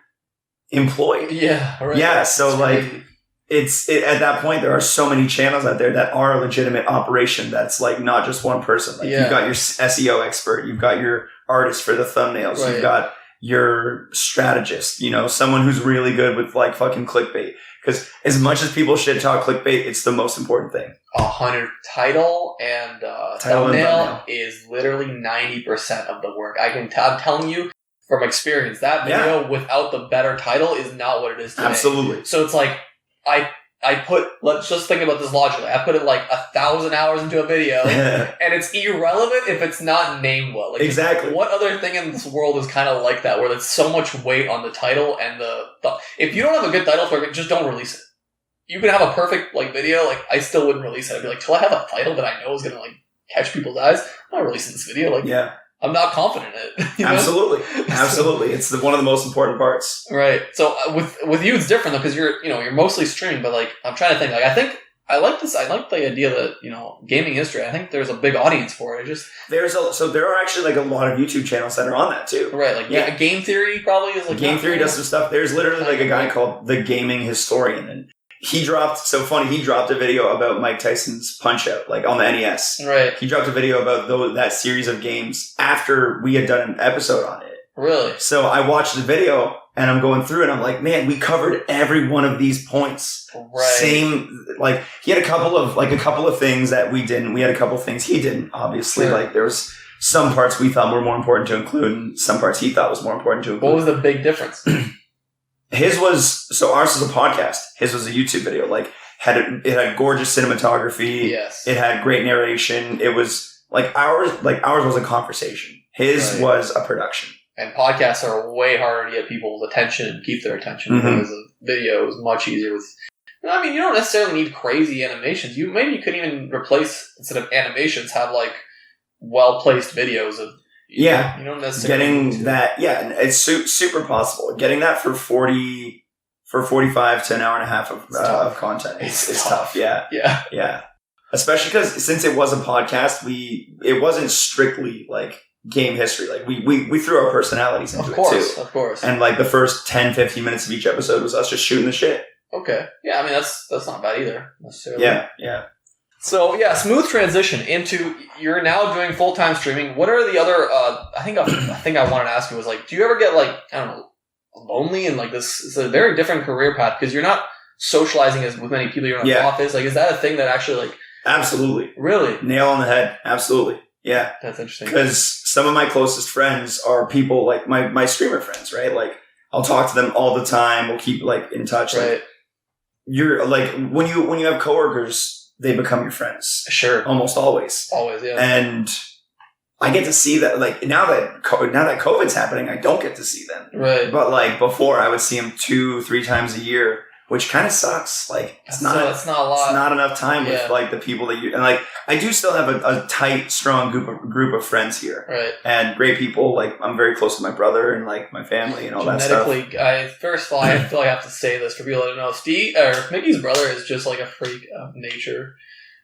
employed. Yeah. Right. Yeah. So at that point, there are so many channels out there that are a legitimate operation. That's like not just one person. Like you've got your SEO expert, you've got your artist for the thumbnails, you've got your strategist, someone who's really good with like fucking clickbait. Because as much as people shit talk clickbait, it's the most important thing. 100 title and thumbnail is literally 90% of the work. I'm telling you from experience, that video without the better title is not what it is today. Absolutely. So it's like let's just think about this logically. I put in like 1,000 hours into a video and it's irrelevant if it's not named well. Like, exactly. What other thing in this world is kind of like that where there's so much weight on the title and if you don't have a good title for it, just don't release it. You can have a perfect like video, like I still wouldn't release it. I'd be like, till I have a title that I know is gonna like catch people's eyes, I'm not releasing this video. Like I'm not confident in it. Absolutely. It's one of the most important parts. Right. So with you, it's different though because you're mostly streaming. But like I'm trying to think. Like I like this. I like the idea that gaming history. I think there's a big audience for it. There are actually like a lot of YouTube channels that are on that too. Right. Like Game Theory probably is like Game Theory does some stuff. There's literally like a guy called The Gaming Historian, and he dropped a video about Mike Tyson's Punch-Out, like on the NES. Right. He dropped a video about that series of games after we had done an episode on it. Really? So I watched the video and I'm going through it and I'm like, man, we covered every one of these points. Right. Same, like he had a couple of things that we didn't. We had a couple of things he didn't, obviously. Sure. Like there was some parts we thought were more important to include and some parts he thought was more important to include. What was the big difference? Ours was a podcast. His was a YouTube video. Like it had gorgeous cinematography. Yes. It had great narration. It was ours was a conversation. His was a production. And podcasts are way harder to get people's attention and keep their attention because a video is much easier with. I mean, you don't necessarily need crazy animations. You could even replace, instead of animations, have like well placed videos of. You don't necessarily getting that. Yeah, it's super possible. Getting that for 45 to an hour and a half of content is tough. Yeah. Especially because since it was a podcast, it wasn't strictly like game history. Like we threw our personalities into it too. Of course. And like the first 10, 15 minutes of each episode was us just shooting the shit. Okay. Yeah, I mean that's not bad either necessarily. Yeah. So smooth transition into you're now doing full-time streaming. What are the other? I think I wanted to ask you was like, do you ever get like lonely and like this is a very different career path because you're not socializing with many people. You're in an office. Like, is that a thing that actually like? Absolutely. Really? Nail on the head. Absolutely. Yeah. That's interesting. Because some of my closest friends are people like my streamer friends, right? Like I'll talk to them all the time. We'll keep like in touch. Right. Like, you're like when you have coworkers, they become your friends. Sure. Almost always. Always, yeah. And I get to see that, like, now that COVID's happening, I don't get to see them. Right. But, like, before, I would see them 2-3 times a year, which kind of sucks. Like, it's not a lot. It's not enough time with, like, the people that you... And, like, I do still have a tight, strong group of friends here. Right. And great people. Like, I'm very close to my brother and, like, my family and all that stuff. First of all, I feel like I have to say this for people that don't know. Mickey's brother is just, like, a freak of nature.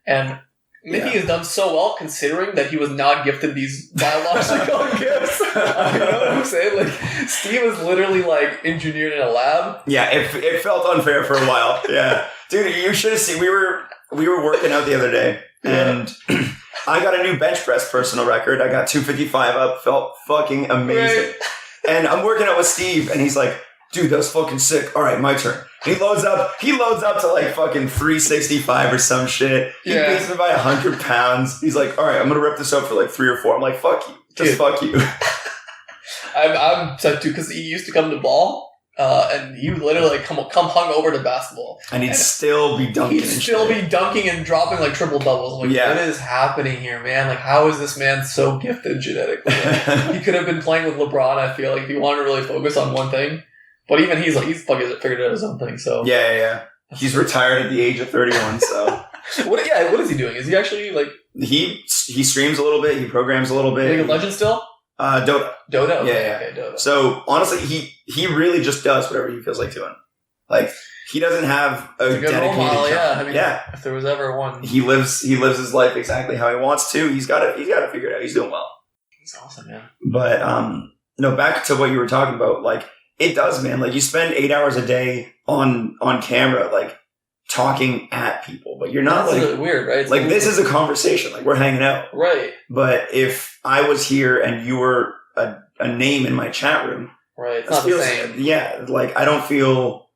And... Mickey has done so well considering that he was not gifted these biological gifts. You know what I'm saying? Like, Steve was literally, like, engineered in a lab. Yeah, it felt unfair for a while. Yeah. Dude, you should have seen, we were working out the other day, and I got a new bench press personal record. I got 255 up, felt fucking amazing. Right. And I'm working out with Steve, and he's like, dude, that was fucking sick. All right, my turn. He loads up to like fucking 365 or some shit. He beats me by 100 pounds. He's like, all right, I'm going to rep this up for like 3 or 4. I'm like, fuck you. Just fuck you. I'm upset too, because he used to come to ball, and he would literally like come hung over to basketball. And he'd still be dunking. Be dunking and dropping like triple doubles. I'm like, what is happening here, man? Like, how is this man so gifted genetically? Like, he could have been playing with LeBron, I feel like, if he wanted to really focus on one thing. But even he's fucking figured out his own thing, so... Yeah. He's retired at the age of 31, so... What is he doing? Is he actually, like... He streams a little bit, he programs a little bit. League of Legends still? Dota. Dota? Okay, Dota. So, honestly, he really just does whatever he feels like doing. Like, he doesn't have a good dedicated role model, job. I mean, if there was ever one... He lives his life exactly how he wants to. He's got to figure it out. He's doing well. He's awesome, man. But, no, back to what you were talking about, like... It does, man. Like, you spend 8 hours a day on camera, like, talking at people, but you're not. That's like really weird, right? It's like this is a conversation. Like, we're hanging out, right? But if I was here and you were a name in my chat room, right? It's not the same. Yeah, like I don't feel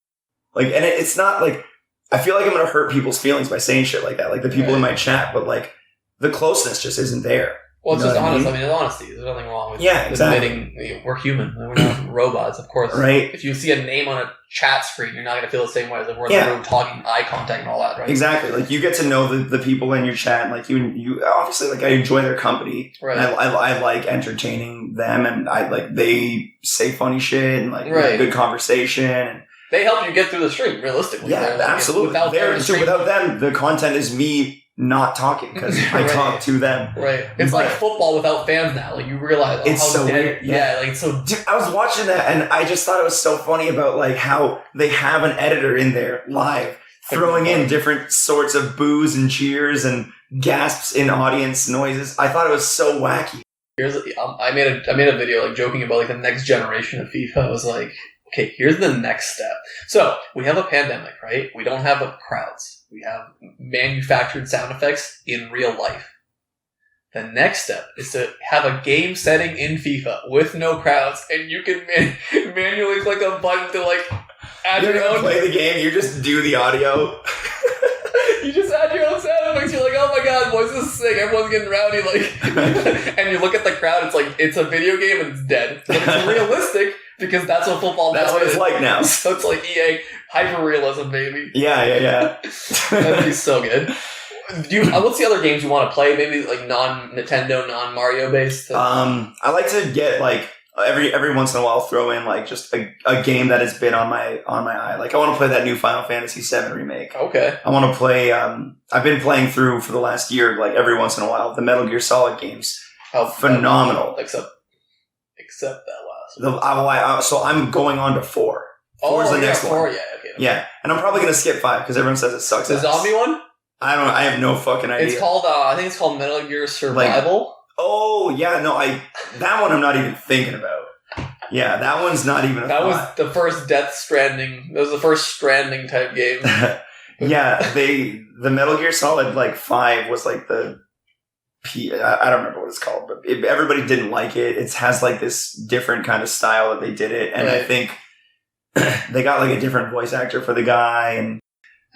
like, and it's not like I feel like I'm gonna hurt people's feelings by saying shit like that, like the people in my chat, but like the closeness just isn't there. Well, it's just honest. I mean, it's honesty. There's nothing wrong with admitting we're human. We're not robots, of course. Right. If you see a name on a chat screen, you're not going to feel the same way as if we're in the room talking, eye contact and all that, right? Exactly. Like, you get to know the people in your chat. And, like, you obviously, like, I enjoy their company. Right. And I like entertaining them. And they say funny shit and, like, good conversation. And they help you get through the stream, realistically. Yeah, absolutely. Without them, the content is me not talking because I talk to them. Right. It's like football without fans now. Like, you realize it's how so dead. Weird. Yeah, like, it's so. Dude, I was watching that and I just thought it was so funny about like how they have an editor in there live throwing in different sorts of boos and cheers and gasps in audience noises. I thought it was so wacky. I made a video like joking about like the next generation of FIFA. I was like, okay, here's the next step. So we have a pandemic, right? We don't have crowds. We have manufactured sound effects in real life. The next step is to have a game setting in FIFA with no crowds, and you can manually click a button to like add your own. Play the game. You just do the audio. You just add your own sound effects. You're like, oh my god, boys, this is sick. Everyone's getting rowdy. Like, and you look at the crowd. It's like it's a video game and it's dead, but it's realistic. Because that's what football now is. That's what it's like now. So it's like EA hyper-realism, baby. Yeah. That'd be so good. What's the other games you want to play? Maybe like non-Nintendo, non-Mario based? I like to get like every once in a while throw in like just a game that has been on my eye. Like I want to play that new Final Fantasy VII remake. Okay. I want to play I've been playing through for the last year, like every once in a while, the Metal Gear Solid games. Phenomenal. Except that last. So I'm going on to 4. 4 is the next one. 4, yeah, okay. Yeah, and I'm probably gonna skip 5 because everyone says it sucks. The zombie one? I have no fucking idea. It's called. I think it's called Metal Gear Survival. That one I'm not even thinking about. Yeah, that one's not even. That was the first Death Stranding. That was the first Stranding type game. Yeah, the Metal Gear Solid 5 was like the. I don't remember what it's called, but everybody didn't like it. It has like this different kind of style that they did it, and I think they got like a different voice actor for the guy, and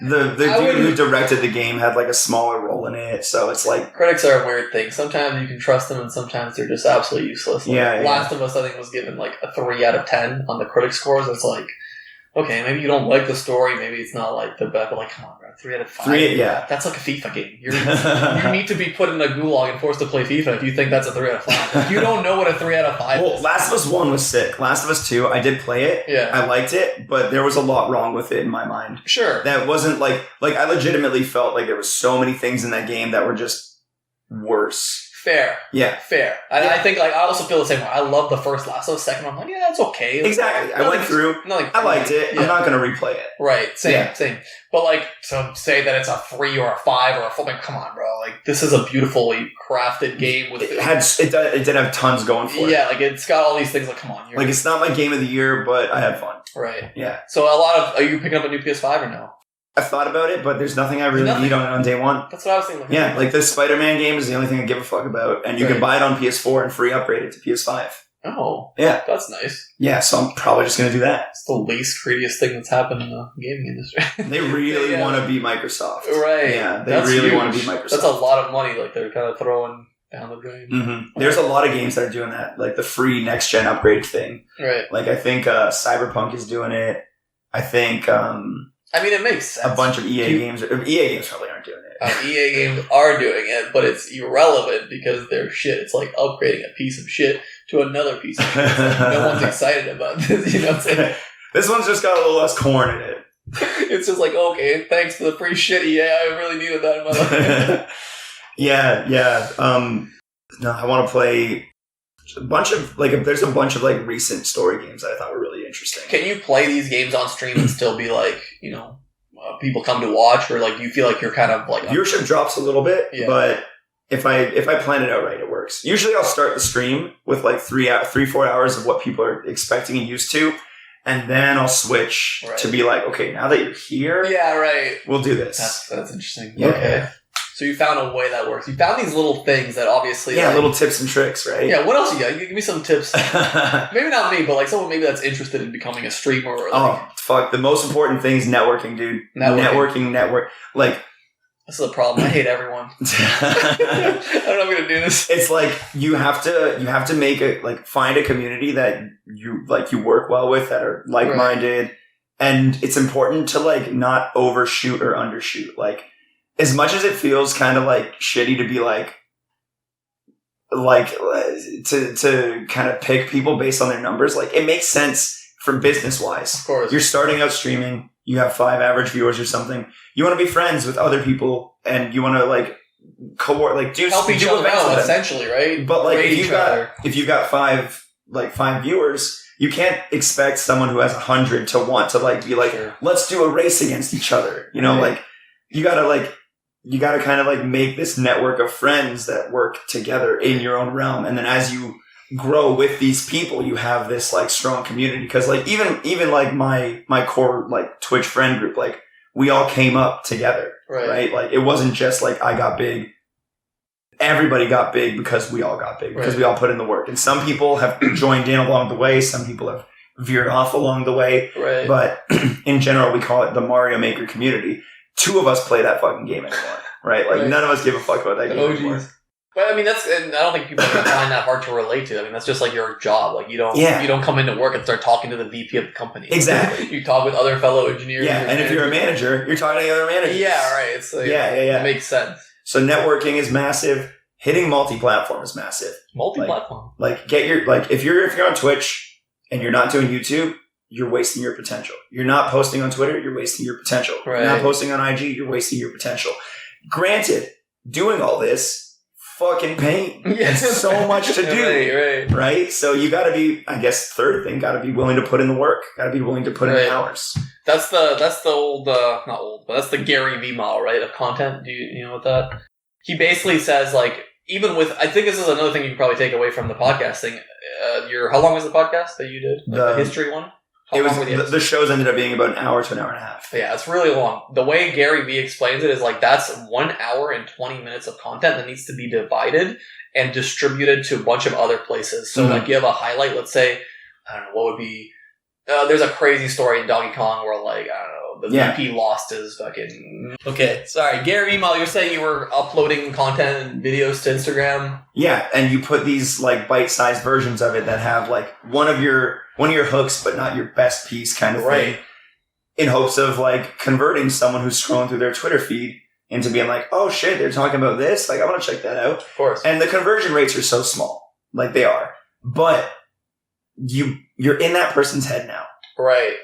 The dude who directed the game had like a smaller role in it, so it's like critics are a weird thing. Sometimes you can trust them, and sometimes they're just absolutely useless. Like, Last of Us, I think, was given like a 3 out of 10 on the critic scores. It's like, okay, maybe you don't like the story, maybe it's not like the best, but like, come on, bro, 3 out of 5. That's like a FIFA game. You need to be put in a gulag and forced to play FIFA if you think that's a 3 out of 5. If you don't know what a 3 out of 5 is. Last of Us 1 was sick. Last of Us 2, I did play it. Yeah. I liked it, but there was a lot wrong with it in my mind. Sure. That wasn't like I legitimately felt like there was so many things in that game that were just worse. Fair. Yeah. Fair. I think, like, I also feel the same way. I love the first Last of Us. Second one, I'm like, yeah, it's okay. Exactly. I went through. I liked it. Yeah. I'm not going to replay it. Right. Same. But, like, to say that it's a 3 or a 5 or a 4, like, come on, bro. Like, this is a beautifully crafted game. With it did have tons going for it. Yeah, like, it's got all these things. Like, come on. Like, it's not my game of the year, but I had fun. Right. Yeah. So, are you picking up a new PS5 or no? I've thought about it, but there's nothing I really need on day one. That's what I was thinking. Yeah, like the Spider-Man game is the only thing I give a fuck about, and you can buy it on PS4 and free upgrade it to PS5. Oh. Yeah. That's nice. Yeah, so I'm probably just going to do that. It's the least greediest thing that's happened in the gaming industry. They really want to beat Microsoft. Right. Yeah, they really want to beat Microsoft. That's a lot of money, like, they're kind of throwing down the drain. Mm-hmm. There's a lot of games that are doing that, like the free next-gen upgrade thing. Right. Like, I think Cyberpunk is doing it. I think... I mean, it makes sense. A bunch of EA games probably aren't doing it. EA games are doing it, but it's irrelevant because they're shit. It's like upgrading a piece of shit to another piece of shit. Like, no one's excited about this, you know what I'm saying? This one's just got a little less corn in it. It's just like, okay, thanks for the free shit, EA. I really needed that in my life. Yeah. No, I want to play a bunch of, like, there's a bunch of, like, recent story games that I thought were really interesting. Can you play these games on stream and still be like, you know, people come to watch, or like, do you feel like you're kind of like viewership drops a little bit, but if I plan it out right, it works. Usually, I'll start the stream with like 3-4 hours of what people are expecting and used to, and then I'll switch to be like, okay, now that you're here, we'll do this. That's interesting. Yeah. Okay. So you found a way that works. You found these little things that obviously... Yeah, like, little tips and tricks, right? Yeah, what else you got? Give me some tips. Maybe not me, but like someone maybe that's interested in becoming a streamer. Or like, fuck. The most important thing is networking, dude. Networking. Like... This is a problem. I hate everyone. I don't know if I'm going to do this. It's like you have to make find a community that you work well with, that are like-minded. Right. And it's important to like not overshoot or undershoot. Like, as much as it feels kind of like shitty to be like to kind of pick people based on their numbers, like it makes sense for business wise. Of course. You're starting out streaming, you have 5 average viewers or something. You want to be friends with other people and you want to like help each other out, essentially, right? But like if you've got 5 viewers, you can't expect someone who has 100 to want to like be like, let's do a race against each other. You know, like you gotta kind of like make this network of friends that work together in your own realm. And then as you grow with these people, you have this like strong community. Cause like even like my core like Twitch friend group, like we all came up together, right? Like it wasn't just like I got big. Everybody got big because we all got big, because we all put in the work. And some people have joined in along the way. Some people have veered off along the way. Right. But in general, we call it the Mario Maker community. 2 of us play that fucking game anymore, right? Like none of us give a fuck about that game anymore. But I mean, and I don't think people can find that hard to relate to. I mean, that's just like your job. Like you don't come into work and start talking to the VP of the company. Exactly. You talk with other fellow engineers. Yeah, and if you're a manager, you're talking to other managers. Yeah, right. It's like, it makes sense. So networking is massive. Hitting multi-platform is massive. Multi-platform. If you're on Twitch and you're not doing YouTube, you're wasting your potential. You're not posting on Twitter, you're wasting your potential. Right. You're not posting on IG, you're wasting your potential. Granted, doing all this, fucking pain. It's so much to do. Right? So you gotta be, I guess, third thing, gotta be willing to put in the work. Gotta be willing to put in the hours. That's the old, not old, but that's the Gary Vee model, right, of content. Do you know what that? He basically says, like, even with, I think this is another thing you can probably take away from the podcast thing. How long was the podcast that you did? The history one? The shows ended up being about an hour to an hour and a half. Yeah, it's really long. The way Gary Vee explains it is like that's 1 hour and 20 minutes of content that needs to be divided and distributed to a bunch of other places. So like you have a highlight, let's say, I don't know, what would be, there's a crazy story in Donkey Kong where like, I don't know, the VP lost his fucking... Okay, sorry. Gary Email, you're saying you were uploading content and videos to Instagram? Yeah, and you put these like bite-sized versions of it that have like one of your hooks, but not your best piece kind of thing, in hopes of like converting someone who's scrolling through their Twitter feed into being like, oh shit, they're talking about this? Like, I want to check that out. Of course. And the conversion rates are so small. Like, they are. But you're in that person's head now. Right.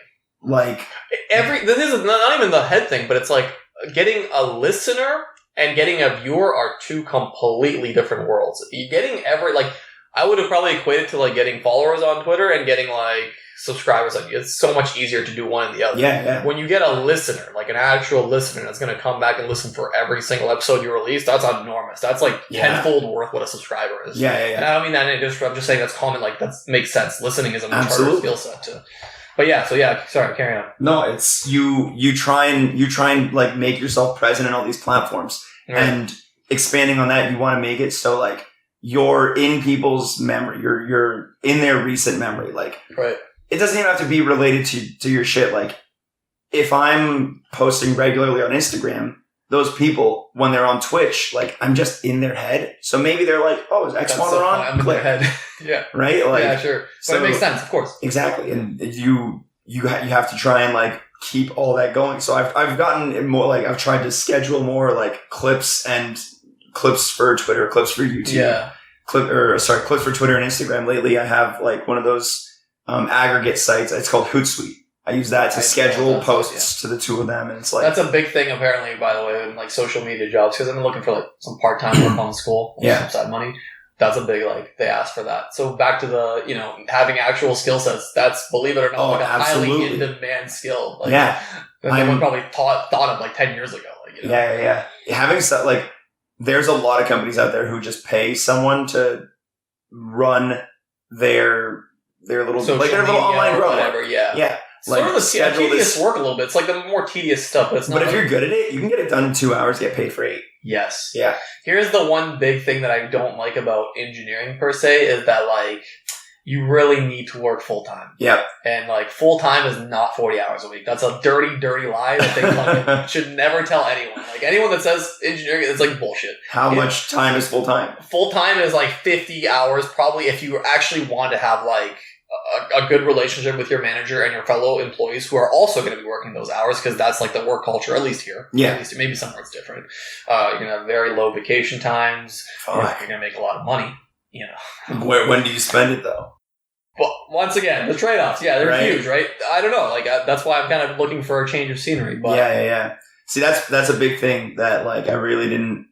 Like... This is not even the head thing, but it's like getting a listener and getting a viewer are two completely different worlds. You getting I would have probably equated to like getting followers on Twitter and getting like subscribers. Like, it's so much easier to do one than the other. Yeah. When you get a listener, like an actual listener that's going to come back and listen for every single episode you release, that's enormous. That's like tenfold worth what a subscriber is. Yeah. And I don't mean that I'm just saying that's common. Like, that makes sense. Listening is a much harder skill set too. But yeah, sorry, carry on. No, it's you try and like make yourself present in all these platforms. Right. And expanding on that, you want to make it so like you're in people's memory. You're in their recent memory. Like, right. It doesn't even have to be related to your shit. Like, if I'm posting regularly on Instagram, those people, when they're on Twitch, like, I'm just in their head. So maybe they're like, oh, is Xwater on? I'm in their head. Yeah. Right? Like, yeah, sure. But it makes sense, of course. Exactly. And you have to try and like keep all that going. So I've gotten more like, I've tried to schedule more like clips for Twitter, clips for YouTube. Yeah. Clips for Twitter and Instagram. Lately I have like one of those aggregate sites. It's called Hootsuite. I use that to schedule posts to the two of them, and it's like that's a big thing apparently. By the way, in like social media jobs, because I've been looking for like some part-time work on school, some side money. That's a big they ask for that. So back to the having actual skill sets. That's, believe it or not, a highly in demand skill. Like, that no one probably thought of like 10 years ago. Like, Yeah. Having like, there's a lot of companies out there who just pay someone to run their little online growth, whatever. Yeah. Like, sort of the tedious work a little bit. It's like the more tedious stuff, but it's not. But if you're good at it, you can get it done in 2 hours, get paid for 8. Yes. Yeah. Here's the one big thing that I don't like about engineering per se is that like you really need to work full time. Yep. And like full time is not 40 hours a week. That's a dirty, dirty lie that they should never tell anyone. Like anyone that says engineering, it's like bullshit. How much time is full time? Full time is like 50 hours probably if you actually want to have like a good relationship with your manager and your fellow employees who are also going to be working those hours, because that's like the work culture, at least here. Yeah. At least maybe somewhere it's different. You're going to have very low vacation times. You're going to make a lot of money, When do you spend it though? Well, once again, the trade-offs, they're huge, right? I don't know. Like, that's why I'm kind of looking for a change of scenery. But Yeah. See, that's a big thing that like I really didn't.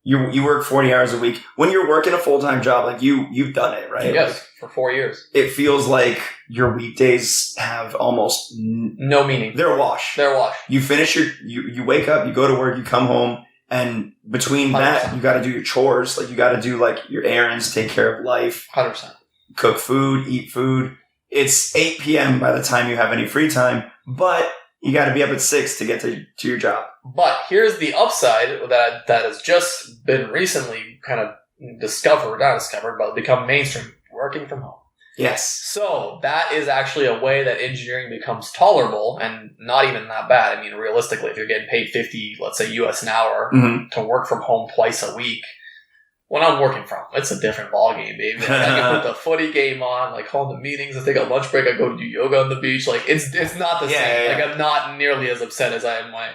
You work 40 hours a week. When you're working a full-time job, like you've done it, right? Yes, like, for 4 years. It feels like your weekdays have almost no meaning. They're a wash. You finish you wake up, you go to work, you come home, and between 100%. That, you got to do your chores. Like you got to do like your errands, take care of life. 100%. Cook food, eat food. It's 8 p.m. by the time you have any free time, but you got to be up at 6 to get to your job. But here's the upside that has just been recently kind of but become mainstream: working from home. Yes. So that is actually a way that engineering becomes tolerable and not even that bad. I mean, realistically, if you're getting paid 50, let's say US an hour to work from home twice a week, when I'm working from, it's a different ballgame, baby. Like, I can put the footy game on, like home the meetings. I take a lunch break. I go do yoga on the beach. Like it's not the same. Yeah. Like I'm not nearly as upset as I am when I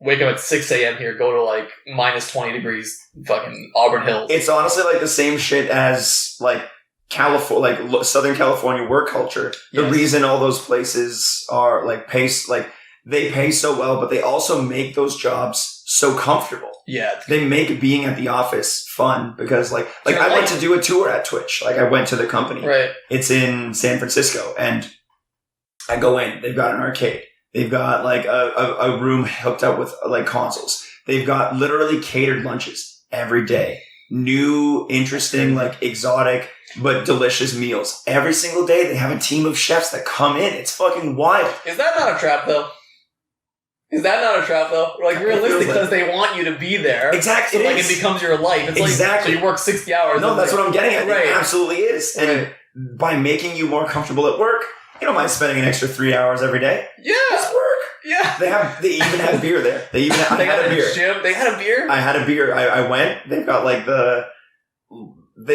wake up at 6 a.m. here, go to like minus 20 degrees, fucking Auburn Hills. It's honestly like the same shit as like California, like Southern California work culture. The reason all those places are like they pay so well, but they also make those jobs so comfortable. Yeah. They make being at the office fun because like I went to do a tour at Twitch. Like I went to the company. Right. It's in San Francisco, and I go in, they've got an arcade. They've got like a room hooked up with like consoles. They've got literally catered lunches every day. New, interesting, like exotic, but delicious meals. Every single day they have a team of chefs that come in. It's fucking wild. Is that not a trap though? Like realistic, because they want you to be there. Exactly. So it becomes your life. It's exactly. So you work 60 hours. No, that's what I'm getting at. Right. It absolutely is. And by making you more comfortable at work, you don't mind spending an extra 3 hours every day. Yeah. It's work. Yeah. They even have beer there. I had a beer. Gym. They had a beer? I had a beer. I went. They've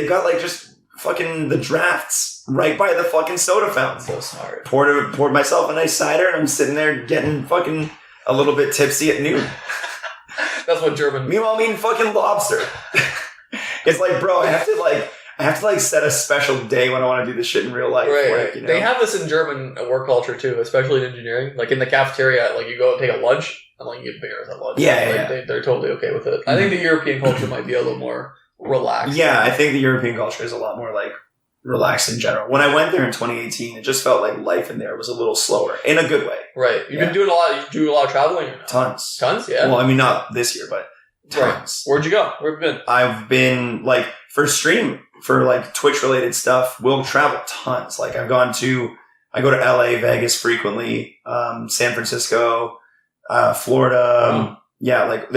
got just fucking the drafts right by the fucking soda fountain. So smart. Poured myself a nice cider, and I'm sitting there getting fucking a little bit tipsy at noon. That's what German. Meanwhile, I'm eating fucking lobster. It's like, bro, I have to set a special day when I want to do this shit in real life. Right. You know? They have this in German work culture too, especially in engineering. Like in the cafeteria, like you go take a lunch and like you get beers at lunch. Yeah, They're totally okay with it. I think the European culture might be a little more relaxed. Yeah, I think the European culture is a lot more like relaxed in general. When I went there in 2018, it just felt like life in there was a little slower in a good way. Right. You've been doing a lot. You do a lot of traveling. Or no? Tons. Yeah. Well, I mean, not this year, but tons. Right. Where'd you go? Where have you been? I've been like for Twitch related stuff. We'll travel tons. Like I go to LA, Vegas frequently, San Francisco, Florida. Yeah, like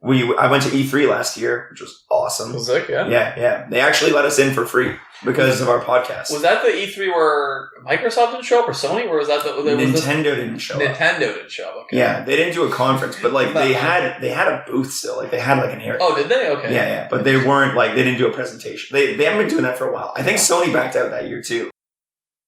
I went to E3 last year, which was awesome. Was it? Yeah. Yeah. They actually let us in for free because of our podcast. Was that the E3 where Microsoft didn't show up or Sony? Or was that Nintendo didn't show up? Nintendo didn't show up. Okay. Yeah, they didn't do a conference, but like they had a booth still. Like they had like an area. Oh, did they? Okay. Yeah. But they weren't like they didn't do a presentation. They haven't been doing that for a while. I think Sony backed out that year too.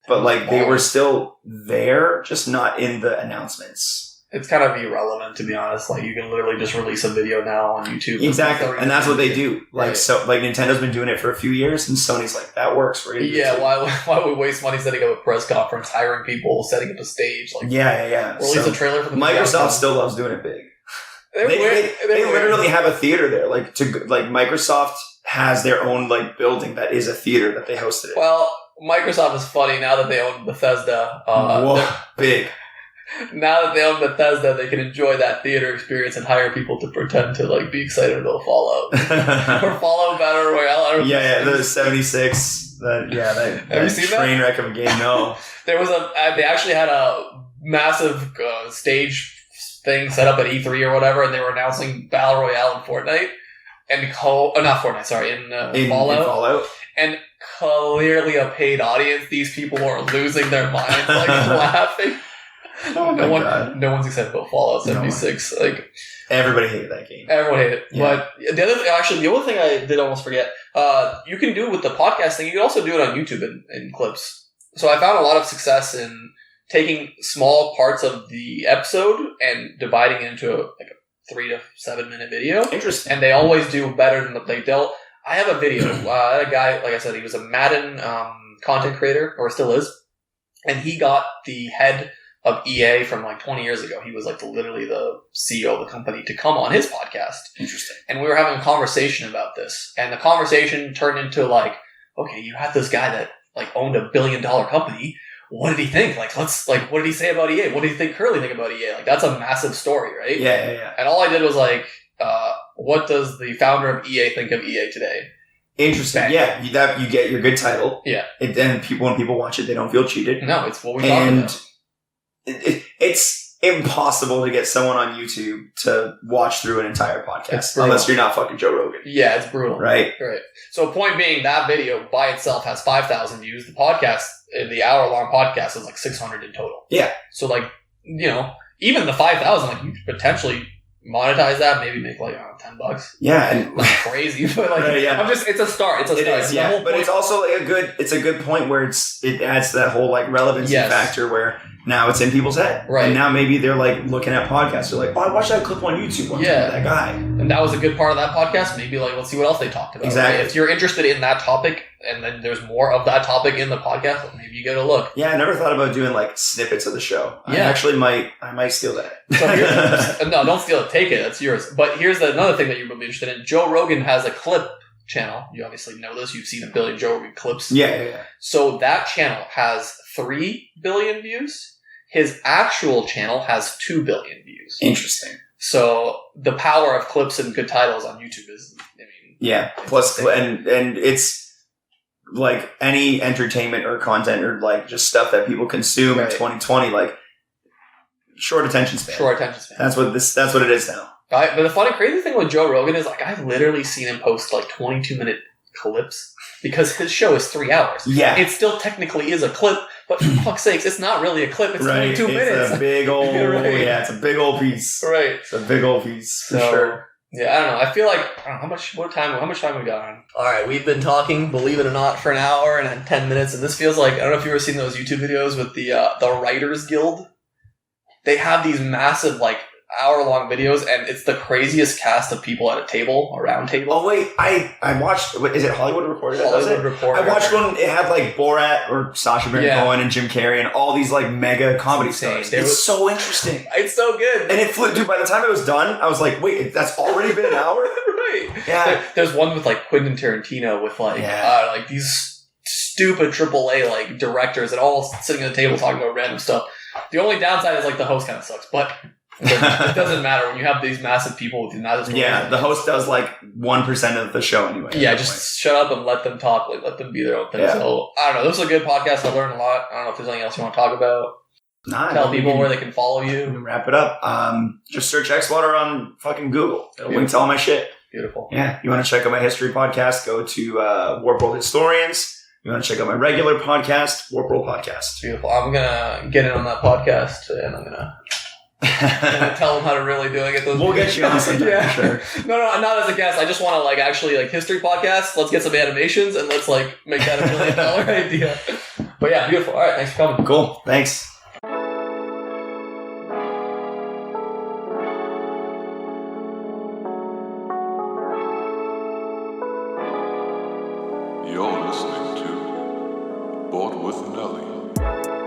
But like they were still there, just not in the announcements. It's kind of irrelevant, to be honest. Like, you can literally just release a video now on YouTube. Exactly. And that's what they do. Like, right. So, like, Nintendo's been doing it for a few years, and Sony's like, that works. We're gonna do it too. Why would we waste money setting up a press conference, hiring people, setting up a stage? Like, yeah. Release a trailer for the Microsoft still loves doing it big. They literally have a theater there. Like, Microsoft has their own, like, building that is a theater that they hosted it. Well, Microsoft is funny now that they own Bethesda. Big. Now that they own Bethesda, they can enjoy that theater experience and hire people to pretend to like be excited about Fallout or Fallout Battle Royale. The 76. Have you seen that train wreck of a game? No, there was they actually had a massive stage thing set up at E3 or whatever, and they were announcing Battle Royale in Fortnite and in Fallout. In Fallout. And clearly a paid audience. These people are losing their minds, like laughing. Oh no one's excited about Fallout 76. Like everybody hated that game. Everyone hated it. Yeah. But the other thing I did almost forget, you can do with the podcast thing, you can also do it on YouTube in clips. So I found a lot of success in taking small parts of the episode and dividing it into a 3 to 7 minute video. Interesting. And they always do better than I have a video. I had a guy, like I said, he was a Madden content creator, or still is, and he got the head of EA from like 20 years ago. He was like literally the CEO of the company to come on his podcast. Interesting. And we were having a conversation about this. And the conversation turned into like, okay, you had this guy that like owned $1 billion company. What did he think? Like, what did he say about EA? What did he think Curly think about EA? Like, that's a massive story, right? Yeah. And all I did was like, what does the founder of EA think of EA today? Interesting. Bang. Yeah, you get your good title. Yeah. And then when people watch it, they don't feel cheated. No, it's what we talked about. It's impossible to get someone on YouTube to watch through an entire podcast unless you're not fucking Joe Rogan. Yeah, it's brutal. Right. So point being, that video by itself has 5,000 views. The podcast, the hour-long podcast, is like 600 in total. Yeah. So like, even the 5,000, like you could potentially monetize that, maybe make like $10. Yeah, and like crazy, but like it's a start. It's a start. Is, yeah. But it's also like a good point where it adds to that whole like relevancy factor where now it's in people's head. Right. And now maybe they're like looking at podcasts. They're like, oh, I watched that clip on YouTube one time with that guy. And that was a good part of that podcast. Maybe like let's see what else they talked about. Exactly. Right? If you're interested in that topic and then there's more of that topic in the podcast, well, maybe you get a look. Yeah, I never thought about doing like snippets of the show. Yeah. I might steal that. So no, don't steal it. Take it. That's yours. But here's another thing that you would be interested in. Joe Rogan has a clip channel. You obviously know this. You've seen 1 billion Joe Rogan clips. Yeah. So that channel has 3 billion views. His actual channel has 2 billion views. Interesting. So the power of clips and good titles on YouTube is, plus and it's like any entertainment or content or like just stuff that people consume in 2020, like short attention span. That's what it is now. But the funny, crazy thing with Joe Rogan is like I've literally seen him post like 22-minute clips because his show is 3 hours. Yeah. It still technically is a clip, But for fuck's sakes, it's not really a clip. It's only 2 minutes. It's a big old, Right. yeah, it's a big old piece. Right. It's a big old piece for So, sure. Yeah, I don't know. I feel like I don't know how much time we got on. All right, we've been talking, believe it or not, for an hour and 10 minutes, and this feels like I don't know if you've ever seen those YouTube videos with the Writers Guild. They have these massive like hour-long videos, and it's the craziest cast of people at a table, a round table. Oh wait, I watched. Is it Hollywood Reporter? that does Hollywood it? Reporter. I watched one. It had like Borat or Sacha Baron Cohen and Jim Carrey and all these like mega comedy insane. stars. It's so interesting. It's so good. And it flew. Dude, by the time it was done, I was like, wait, that's already been an hour. Right. Yeah. There's one with like Quentin Tarantino with like like these stupid AAA like directors and all sitting at a table talking about random stuff. The only downside is like the host kind of sucks, but it doesn't matter when you have these massive people with these massive stories. Yeah, the host does like 1% of the show anyway. Yeah, just shut up and let them talk. Like let them be their own thing. Yeah. So I don't know. This was a good podcast. I learned a lot. I don't know if there's anything else you want to talk about. Tell people where they can follow you. Wrap it up. Just search Xwater on fucking Google. It'll link to all my shit. Beautiful. Yeah, you want to check out my history podcast? Go to Warp World Historians. You want to check out my regular podcast, Warp World Podcast. Beautiful. I'm gonna get in on that podcast and I'm gonna tell them how to really do it. We'll get you on sometime for sure. No, not as a guest. I just want to like actually like history podcasts. Let's get some animations and let's like make that $1 million idea. But yeah, beautiful. All right, thanks for coming. Cool. Thanks. You're listening to Board with Nelly.